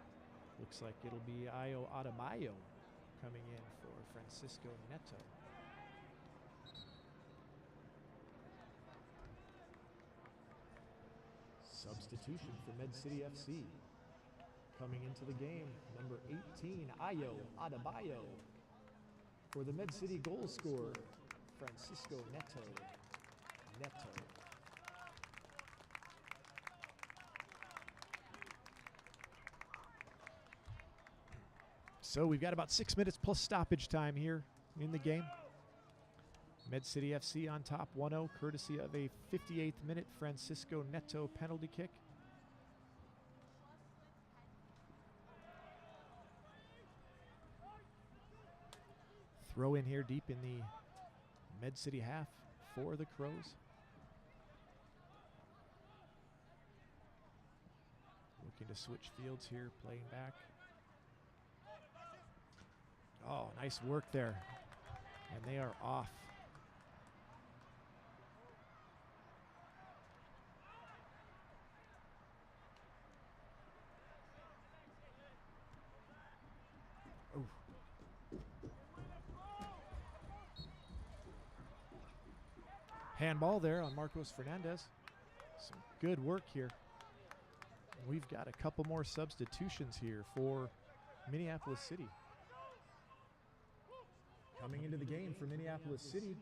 Looks like it'll be Ayo Adebayo coming in for Francisco Neto. Substitution for Med City FC. Coming into the game, number 18, Ayo Adebayo. For the Med City goal scorer, Francisco Neto. So we've got about 6 minutes plus stoppage time here in the game. Med City FC on top 1-0, courtesy of a 58th minute Francisco Neto penalty kick. Throw in here deep in the Med City half for the Crows. Looking to switch fields here, playing back. Oh, nice work there. And they are off. Ooh. Handball there on Marcos Fernandez. Some good work here. We've got a couple more substitutions here for Minneapolis City. Coming into the game for Minneapolis City,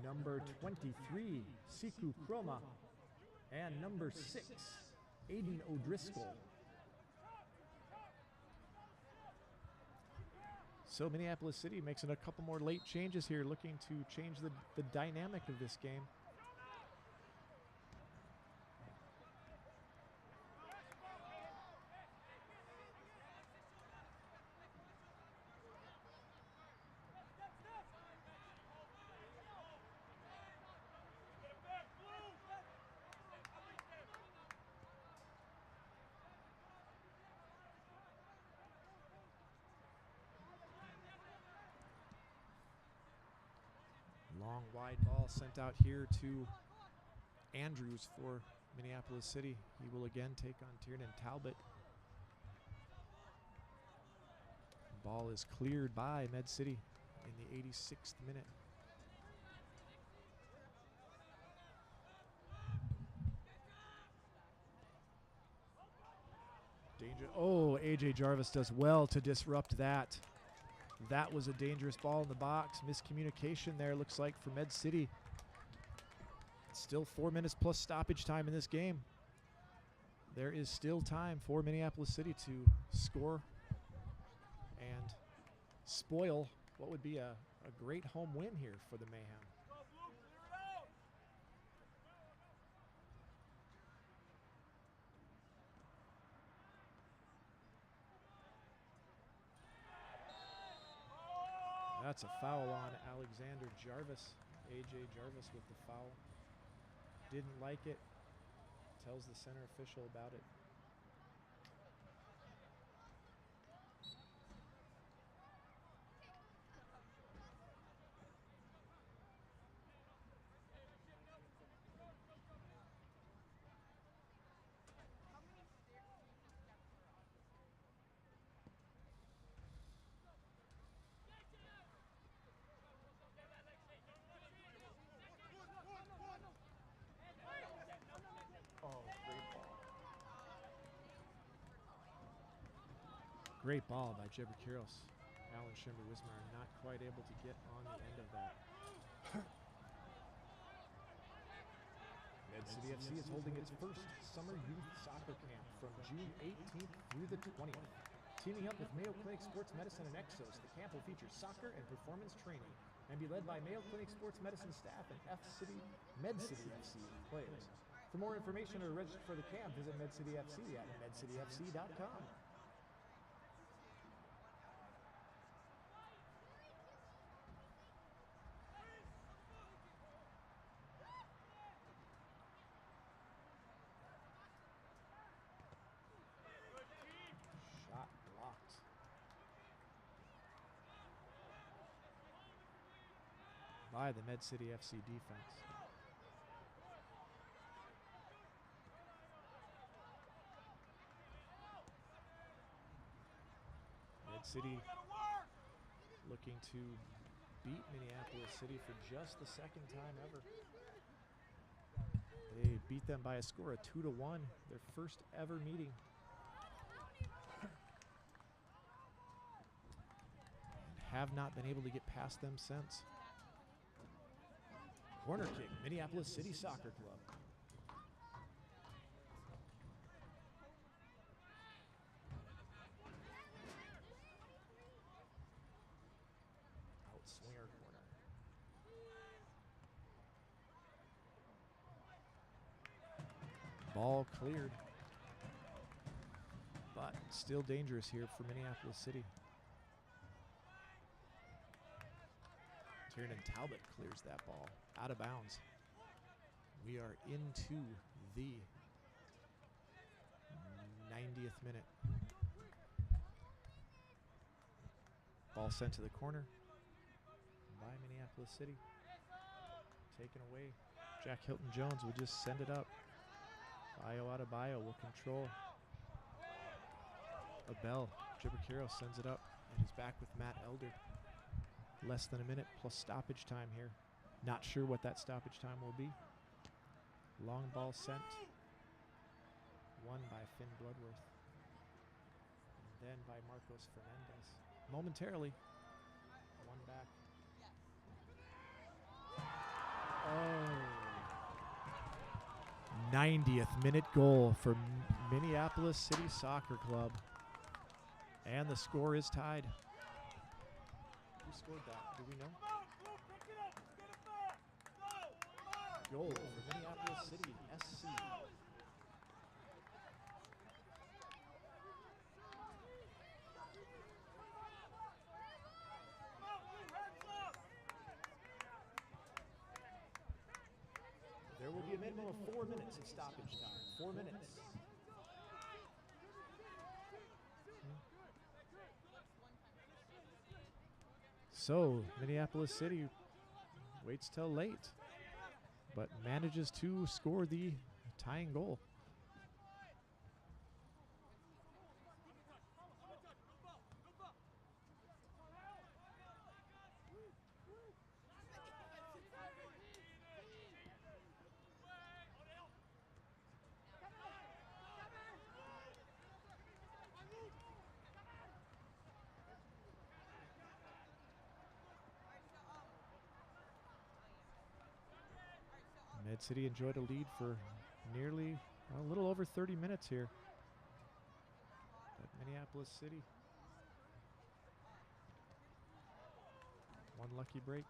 number 23, Siku Kroma, and number 6, Aiden O'Driscoll. So Minneapolis City makes a couple more late changes here, looking to change the dynamic of this game. Long wide ball sent out here to Andrews for Minneapolis City. He will again take on Tiernan Talbot. Ball is cleared by Med City in the 86th minute. Danger. Oh, AJ Jarvis does well to disrupt that. That was a dangerous ball in the box. Miscommunication there, looks like, for Med City. Still 4 minutes plus stoppage time in this game. There is still time for Minneapolis City to score and spoil what would be a great home win here for the Mayhem. That's a foul on Alexander Jarvis. AJ Jarvis with the foul. Didn't like it. Tells the center official about it. Great ball by Jebber Kiros. Alan Schimber-Wismar not quite able to get on the end of that. Med City FC is holding its first summer youth soccer camp from June 18th through the 20th. Teaming up with Mayo Clinic Sports Medicine and Exos, the camp will feature soccer and performance training and be led by Mayo Clinic Sports Medicine staff and Med City FC players. For more information or register for the camp, visit Med City FC at medcityfc.com. By the Med City FC defense. City looking to beat Minneapolis City for just the second time ever. They beat them by a score of 2-1, their first ever meeting. And have not been able to get past them since. Corner kick, Minneapolis City Soccer Club. Outswinger corner. Ball cleared. But still dangerous here for Minneapolis City. Tiernan Talbot clears that ball out of bounds. We are into the 90th minute. Ball sent to the corner by Minneapolis City. Taken away. Jack Hilton Jones will just send it up. Bio Adebayo will control. Abel Jibakiro sends it up and he's back with Matt Elder. Less than a minute plus stoppage time here. Not sure what that stoppage time will be. Long ball sent. Won by Finn Bloodworth. And then by Marcos Fernandez. Momentarily. One back. Oh. 90th minute goal for Minneapolis City Soccer Club. And the score is tied. Who scored that? Do we know? Goal for Minneapolis City SC. There will be a minimum of 4 minutes of stoppage time. 4 minutes. So, Minneapolis City waits till late, but manages to score the tying goal. Med City enjoyed a lead for nearly a little over 30 minutes here. But Minneapolis City, one lucky break.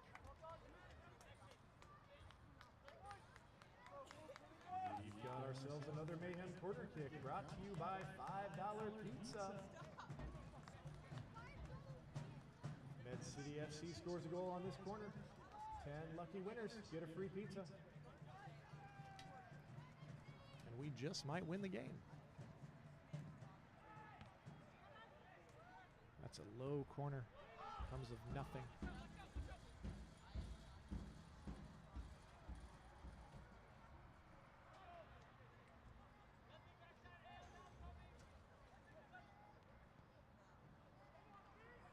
We've got ourselves another Mayhem corner kick brought to you by $5 Pizza. Med City FC scores a goal on this corner. 10 lucky winners get a free pizza. And we just might win the game. That's a low corner. Comes of nothing.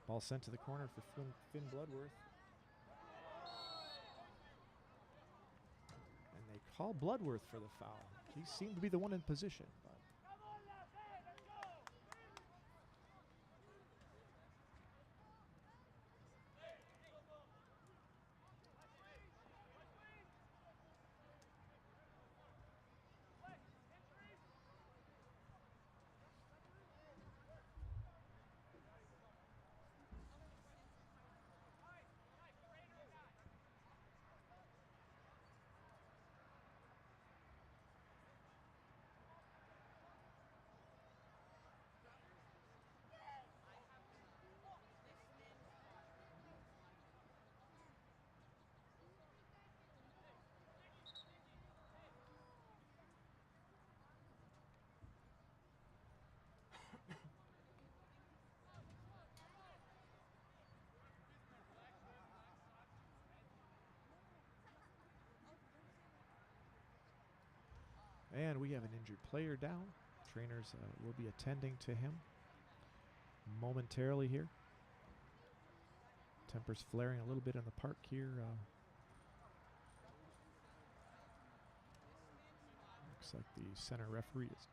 Ball sent to the corner for Finn Bloodworth. And they call Bloodworth for the foul. He seemed to be the one in position. But and we have an injured player down. Trainers will be attending to him. momentarily here. Tempers flaring a little bit in the park here. Looks like the center referee is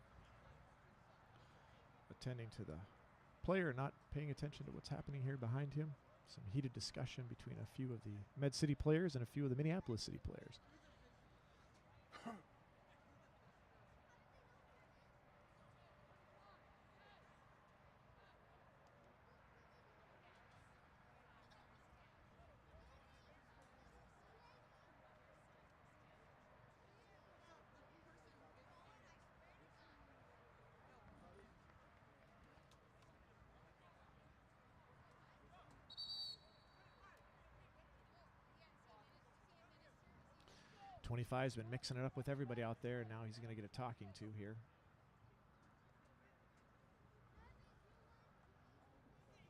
attending to the player, not paying attention to what's happening here behind him. Some heated discussion between a few of the Med City players and a few of the Minneapolis City players. 25's been mixing it up with everybody out there, and now he's going to get a talking to here.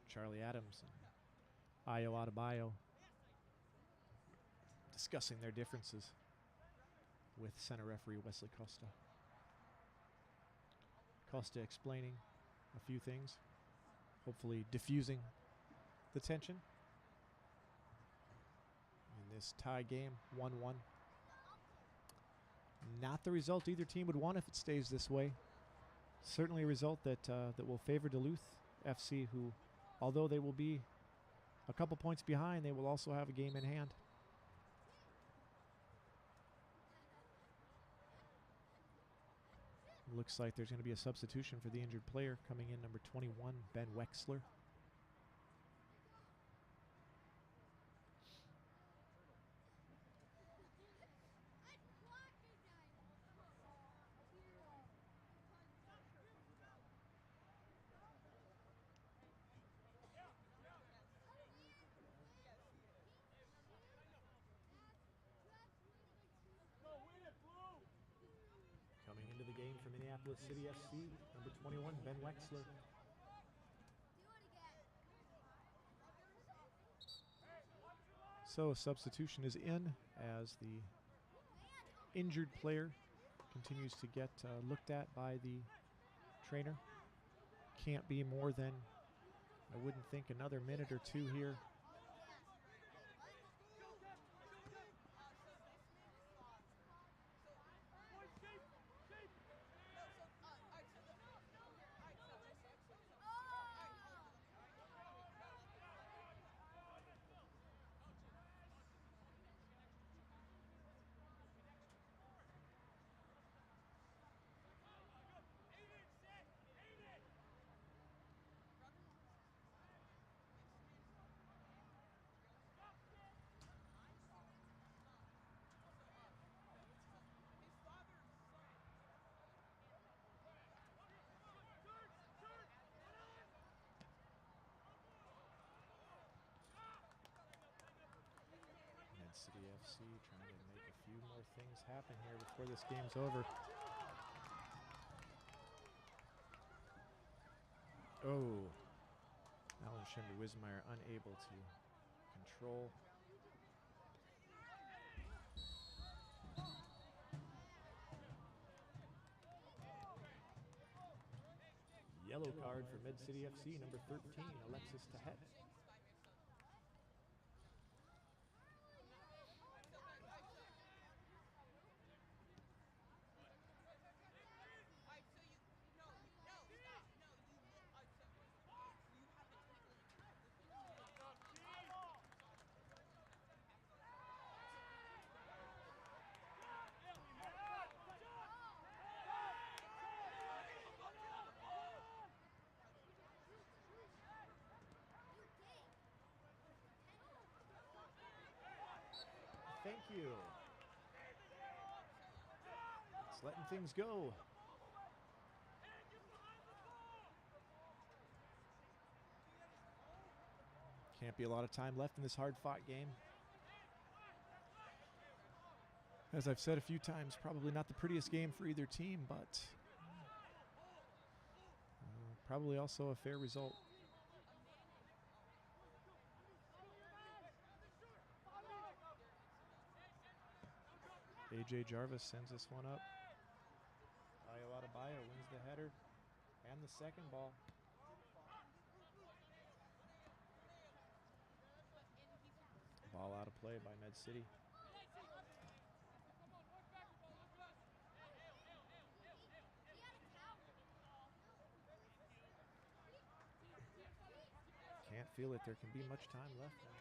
Charlie Adams and Ayo Adebayo discussing their differences with center referee Wesley Costa. Costa explaining a few things, hopefully diffusing the tension in this tie game, 1-1. Not the result either team would want if it stays this way. Certainly a result that that will favor Duluth FC, who, although they will be a couple points behind, they will also have a game in hand. Looks like there's going to be a substitution for the injured player coming in, number 21, Ben Wexler. Coming into the game for Minneapolis City FC, number 21, Ben Wexler. So a substitution is in as the injured player continues to get looked at by the trainer. Can't be more than, I wouldn't think, another minute or two here. City FC trying to make a few more things happen here before this game's over. Oh, Alan Schember-Wismeyer unable to control. Yellow card for Med City FC, number 13, Alexis Tahet. Thank you. It's letting things go. Can't be a lot of time left in this hard-fought game. As I've said a few times, probably not the prettiest game for either team, but probably also a fair result. AJ Jarvis sends this one up. Ayo Adebayo wins the header and the second ball. Ball out of play by Med City. Can't feel it. There can be much time left now.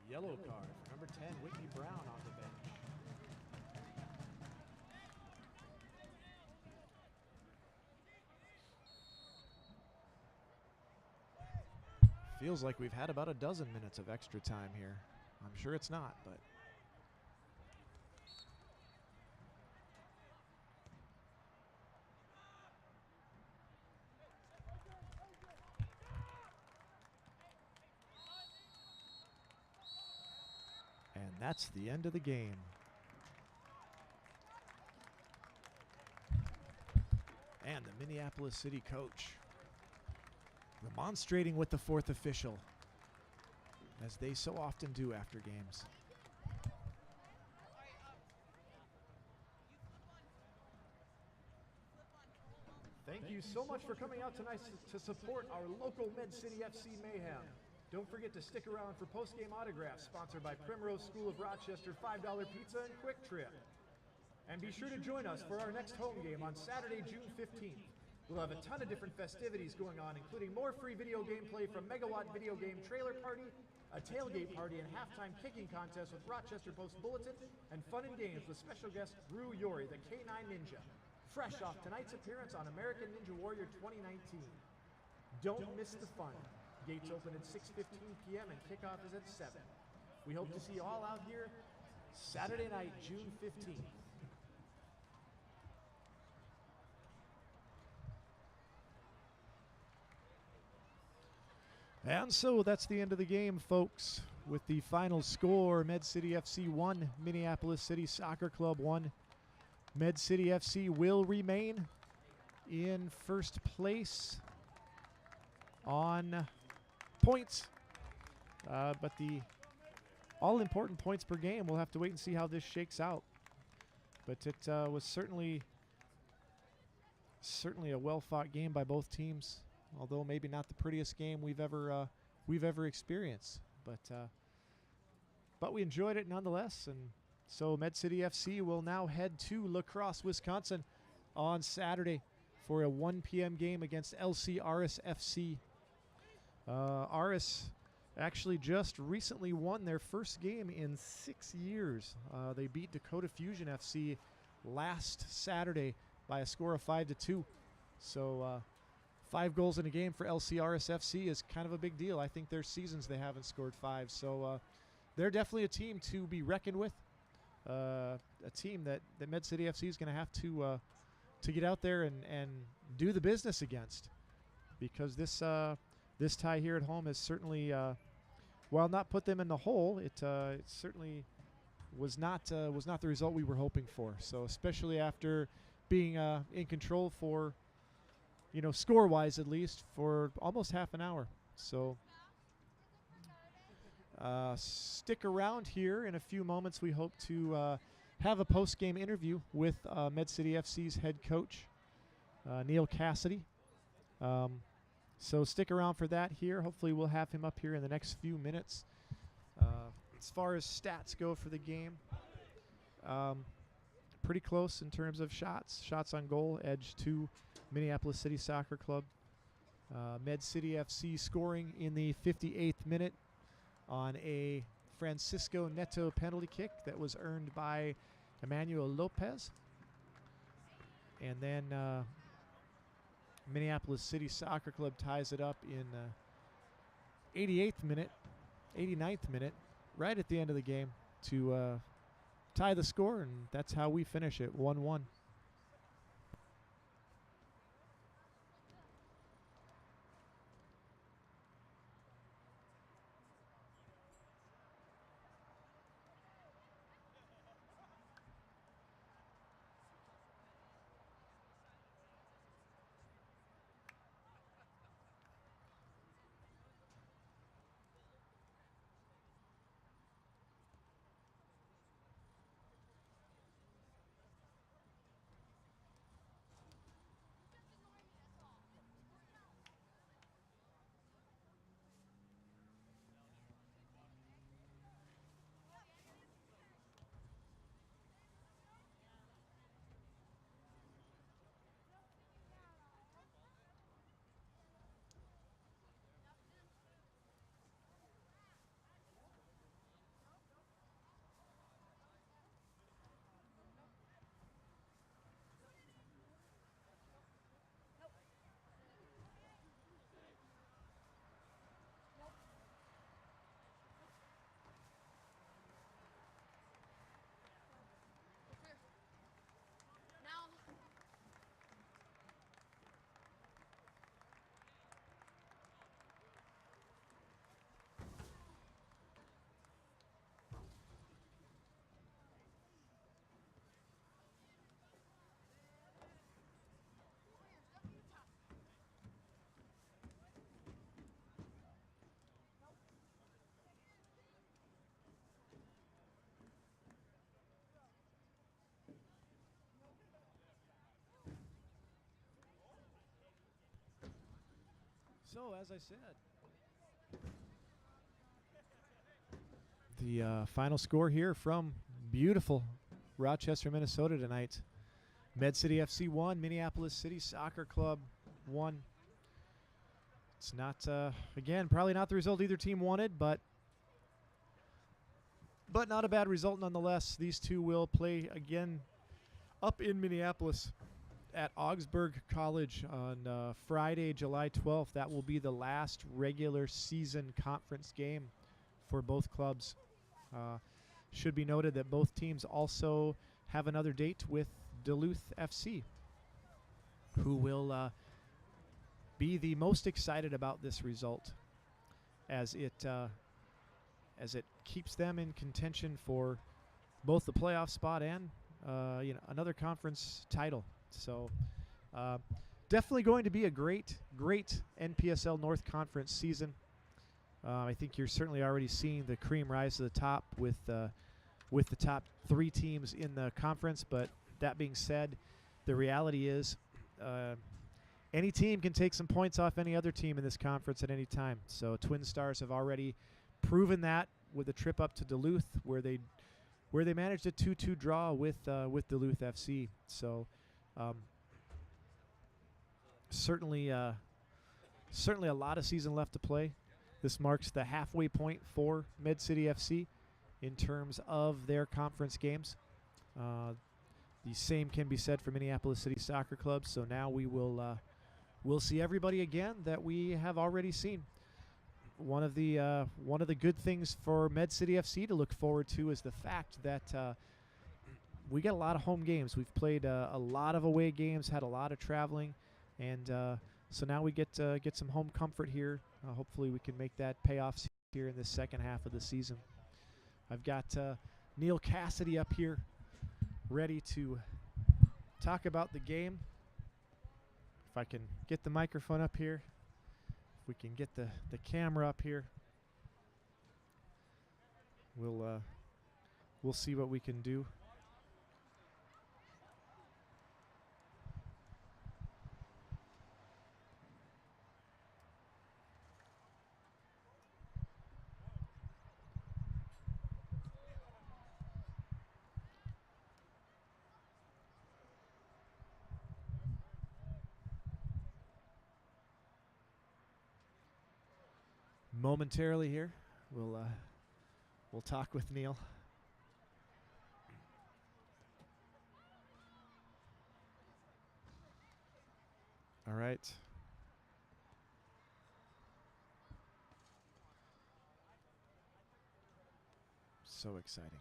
Yellow card for number 10, Whitney Brown on the bench. Feels like we've had about a dozen minutes of extra time here. I'm sure it's not, but. And that's the end of the game. And the Minneapolis City coach remonstrating with the fourth official, as they so often do after games. Thank you so much for coming out tonight to support our local Med City FC Mayhem. Don't forget to stick around for post-game autographs sponsored by Primrose School of Rochester, $5 pizza and Quick Trip. And be sure to join us for our next home game on Saturday, June 15th. We'll have a ton of different festivities going on, including more free video game play from Megawatt Video Game Trailer Party, a tailgate party and halftime kicking contest with Rochester Post Bulletin, and fun and games with special guest Rue Yori, the K9 Ninja, fresh off tonight's appearance on American Ninja Warrior 2019. Don't miss the fun. Gates open at 6:15 p.m. and kickoff is at 7. We hope to see you all out here Saturday night, June 15th. And so that's the end of the game, folks, with the final score: Med City FC 1, Minneapolis City Soccer Club 1. Med City FC will remain in first place on points, but the all-important points per game, we'll have to wait and see how this shakes out. But it was certainly a well-fought game by both teams, although maybe not the prettiest game we've ever experienced. But we enjoyed it nonetheless, and so Med City FC will now head to La Crosse, Wisconsin on Saturday for a 1 p.m. game against LC Aris FC. Aris actually just recently won their first game in 6 years. They beat Dakota Fusion FC last Saturday by a score of 5-2. So 5 goals in a game for LC Aris FC is kind of a big deal. I think their seasons they haven't scored 5. So they're definitely a team to be reckoned with. A team that Med City FC is going to have to get out there and do the business against, because this tie here at home has certainly, while not put them in the hole, it certainly was not the result we were hoping for. So especially after being in control for, score-wise at least, for almost half an hour. So stick around here. In a few moments, we hope to have a post-game interview with Med City FC's head coach, Neil Cassidy. So stick around for that here. Hopefully we'll have him up here in the next few minutes. As far as stats go for the game, pretty close in terms of shots. Shots on goal, edge to Minneapolis City Soccer Club. Med City FC scoring in the 58th minute on a Francisco Neto penalty kick that was earned by Emmanuel Lopez. And then Minneapolis City Soccer Club ties it up in 89th minute, right at the end of the game to tie the score, and that's how we finish it, 1-1. So, as I said, the final score here from beautiful Rochester, Minnesota tonight. Med City FC 1, Minneapolis City Soccer Club 1. It's not, again, probably not the result either team wanted, but not a bad result nonetheless. These two will play again up in Minneapolis at Augsburg College on Friday, July 12th. That will be the last regular season conference game for both clubs. Should be noted that both teams also have another date with Duluth FC, who will be the most excited about this result, as it keeps them in contention for both the playoff spot and another conference title. So definitely going to be a great NPSL North Conference season. I think you're certainly already seeing the cream rise to the top with the top 3 teams in the conference. But that being said, the reality is any team can take some points off any other team in this conference at any time. So Twin Stars have already proven that with a trip up to Duluth, where they managed a 2-2 draw with Duluth FC. So certainly a lot of season left to play. This marks the halfway point for Med City FC in terms of their conference games. The same can be said for Minneapolis City Soccer Club. So now we'll see everybody again that we have already seen. One of the good things for Med City FC to look forward to is the fact that we get a lot of home games. We've played a lot of away games, had a lot of traveling, and so now we get some home comfort here. Hopefully we can make that pay off here in the second half of the season. I've got Neil Cassidy up here ready to talk about the game. If I can get the microphone up here, if we can get the camera up here, we'll see what we can do. Momentarily here, we'll talk with Neil. All right. So exciting.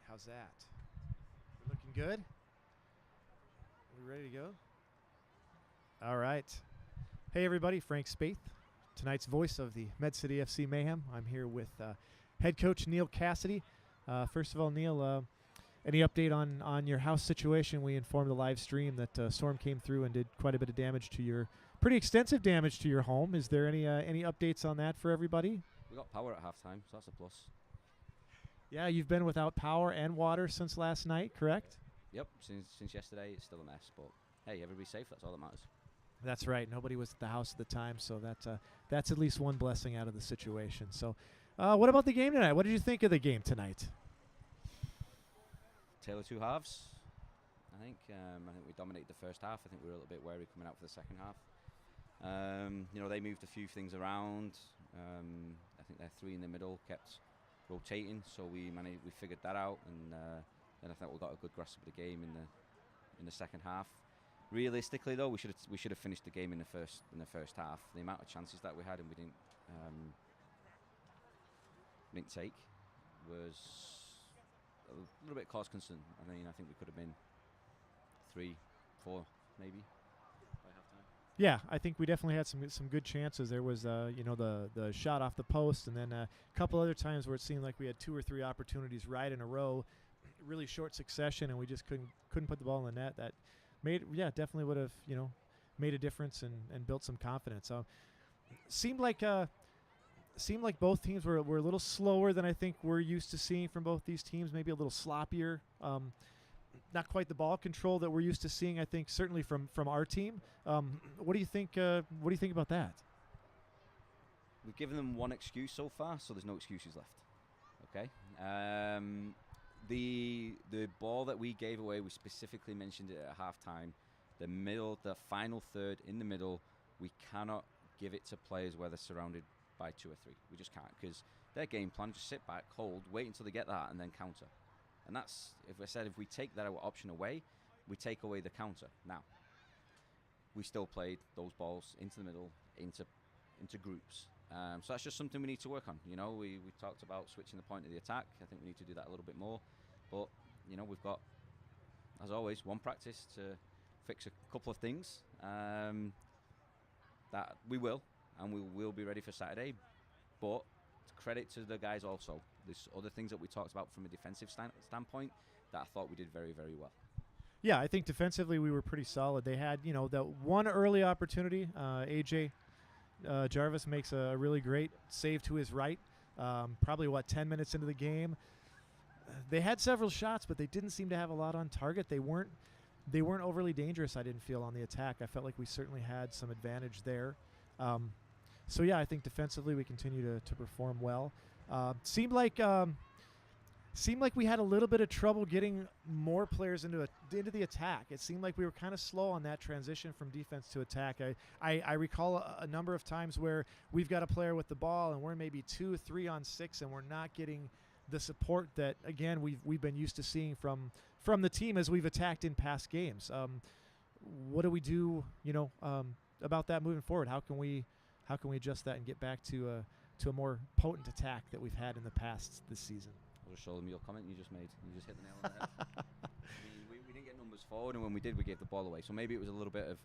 How's that? We're looking good? We ready to go? All right. Hey, everybody. Frank Spaeth, tonight's voice of the Med City FC Mayhem. I'm here with head coach Neil Cassidy. First of all, Neil, any update on your house situation? We informed the live stream that a storm came through and did quite a bit of damage to your, pretty extensive damage to your home. Is there any updates on that for everybody? We got power at halftime, so that's a plus. Yeah, you've been without power and water since last night, correct? Yep, since yesterday it's still a mess, but hey, everybody's safe, that's all that matters. That's right. Nobody was at the house at the time, so that's at least one blessing out of the situation. So what about the game tonight? What did you think of the game tonight? Tale of two halves, I think. I think we dominated the first half. I think we were a little bit wary coming out for the second half. They moved a few things around. I think their 3 in the middle kept rotating, so we figured that out, and then I think we got a good grasp of the game in the second half. Realistically, though, we should have finished the game in the first half. The amount of chances that we had and we didn't take was a little bit cause concern. I think we could have been 3, 4 maybe by halftime. Yeah, I think we definitely had some good chances. There was the shot off the post, and then a couple other times where it seemed like we had 2 or 3 opportunities right in a row, really short succession, and we just couldn't put the ball in the net. That definitely would have made a difference and built some confidence. So seemed like both teams were a little slower than I think we're used to seeing from both these teams. Maybe a little sloppier. Not quite the ball control that we're used to seeing. I think certainly from our team. What do you think? What do you think about that? We've given them one excuse so far, so there's no excuses left. Okay. The ball that we gave away, we specifically mentioned it at halftime. The final third in the middle, we cannot give it to players where they're surrounded by 2 or 3. We just can't, because their game plan, just sit back, hold, wait until they get that, and then counter. And that's, if we take that option away, we take away the counter. Now, we still played those balls into the middle, into groups. So that's just something we need to work on. We talked about switching the point of the attack. I think we need to do that a little bit more. But, we've got, as always, one practice to fix a couple of things. That we will, and we will be ready for Saturday. But credit to the guys also. There's other things that we talked about from a defensive standpoint that I thought we did very, very well. Yeah, I think defensively we were pretty solid. They had, that one early opportunity. AJ Jarvis makes a really great save to his right. Probably 10 minutes into the game. They had several shots, but they didn't seem to have a lot on target. They weren't overly dangerous, I didn't feel, on the attack. I felt like we certainly had some advantage there. So yeah, I think defensively we continue to perform well. Seemed like we had a little bit of trouble getting more players into the attack. It seemed like we were kind of slow on that transition from defense to attack. I recall a number of times where we've got a player with the ball and we're maybe 2, 3 on 6, and we're not getting the support that, again, we've been used to seeing from the team as we've attacked in past games. What do we do, about that moving forward? How can we adjust that and get back to a more potent attack that we've had in the past this season? I'll just show them your comment you just made. You just hit the nail on the head. we didn't get numbers forward, and when we did, we gave the ball away. So maybe it was a little bit of,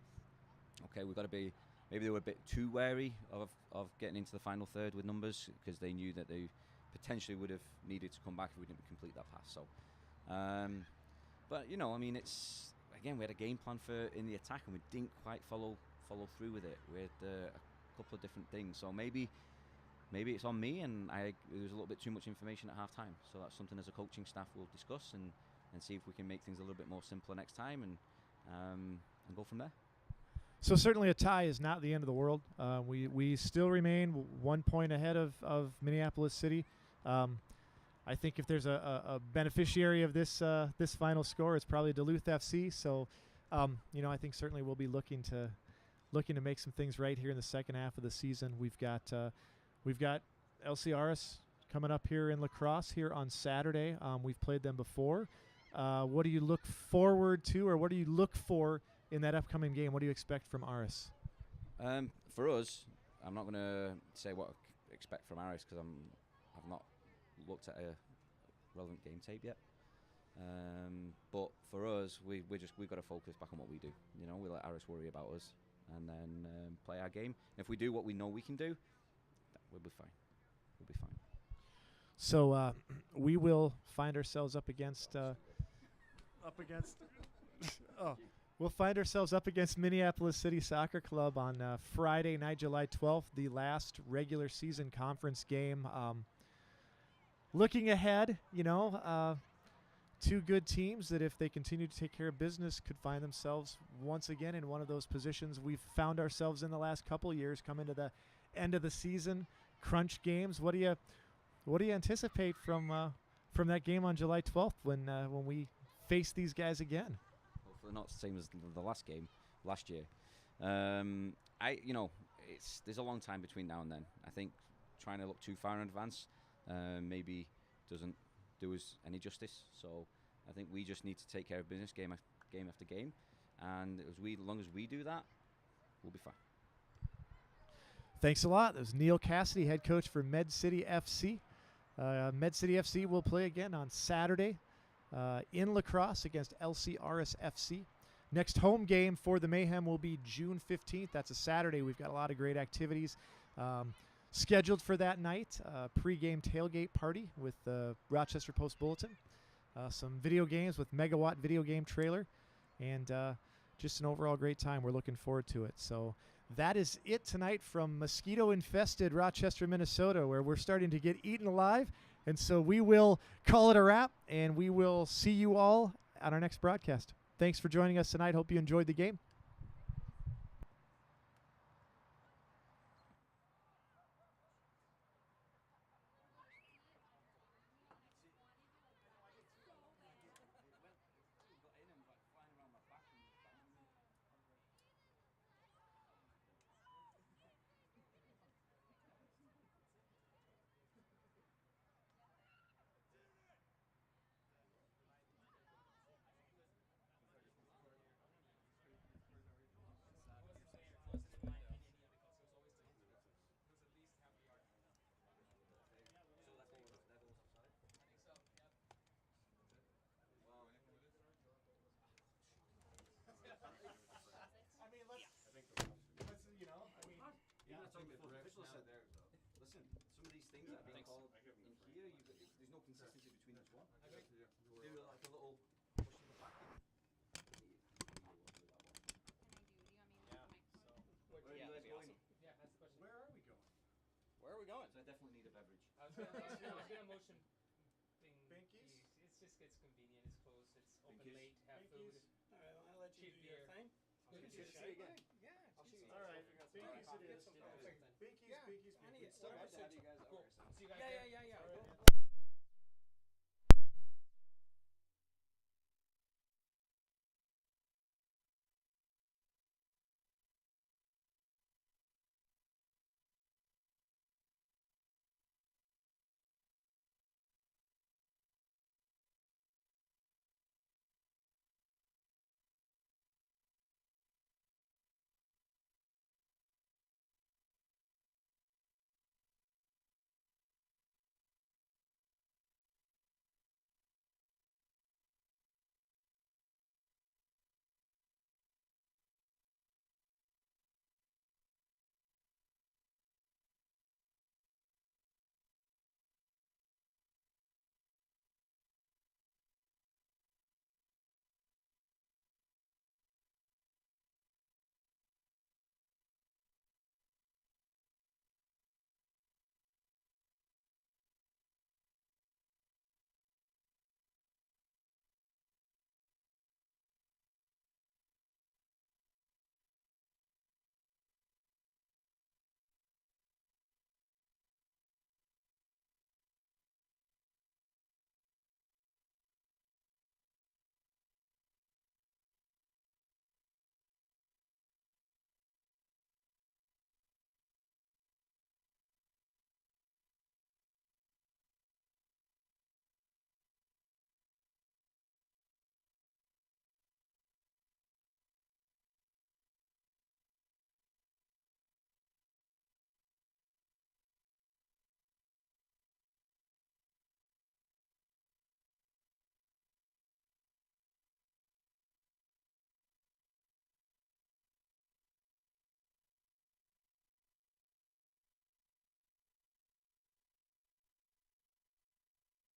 okay, we've got to be, maybe they were a bit too wary of getting into the final third with numbers, because they knew that they potentially would have needed to come back if we didn't complete that pass. So, but it's, again, we had a game plan for in the attack, and we didn't quite follow through with it. We had a couple of different things. So maybe it's on me, and there was a little bit too much information at halftime. So that's something as a coaching staff we'll discuss and see if we can make things a little bit more simpler next time, and go from there. So certainly a tie is not the end of the world. We still remain 1 point ahead of Minneapolis City. I think if there's a beneficiary of this final score, it's probably Duluth FC. So, I think certainly we'll be looking to make some things right here in the second half of the season. We've got LCRS coming up here in La Crosse here on Saturday. We've played them before. What do you look forward to, or what do you look for in that upcoming game? What do you expect from Aris? For us, I'm not going to say what I expect from Aris, because I've not looked at a relevant game tape yet. But for us, we've got to focus back on what we do. We let Aris worry about us, and then play our game. If we do what we know we can do, we'll be fine. We'll be fine. So we will find ourselves up against we'll find ourselves up against Minneapolis City Soccer Club on Friday night, July 12th, the last regular season conference game. Looking ahead, two good teams that, if they continue to take care of business, could find themselves once again in one of those positions we've found ourselves in the last couple years, coming to the end of the season, crunch games. What do you anticipate from that game on July 12th when we face these guys again? Hopefully not the same as the last game last year. There's a long time between now and then. I think trying to look too far in advance maybe doesn't do us any justice. So I think we just need to take care of business game after game, and as long as we do that, we'll be fine. Thanks a lot. That was Neil Cassidy, head coach for Med City FC. Med City FC will play again on Saturday in La Crosse against LCRS FC. Next home game for the Mayhem will be June 15th. That's a Saturday. We've got a lot of great activities scheduled for that night. Pre-game tailgate party with the Rochester Post-Bulletin. Some video games with Megawatt video game trailer. And just an overall great time. We're looking forward to it. So that is it tonight from mosquito-infested Rochester, Minnesota, where we're starting to get eaten alive. And so we will call it a wrap, and we will see you all on our next broadcast. Thanks for joining us tonight. Hope you enjoyed the game. Listen, some of these things that are being called in here, there's no consistency between each one. Do like a little push to the back. Where are you guys going? Yeah, that's the question. Where are we going? Where are we going? So I definitely need a beverage. I was gonna motion Binkies? It's just it's convenient, it's close, it's open Binkies? late, have food. All right, I'll let you Cheap do your beer. thing. Good to see you again. Yeah, I'll see you. All right, Binkies Binkies it is. Get some coffee then. Binkies, Yeah, Binkies, I need Binkies. it. So glad to have you guys Cool. over. So. See you guys Yeah, there. yeah, yeah, yeah. All right.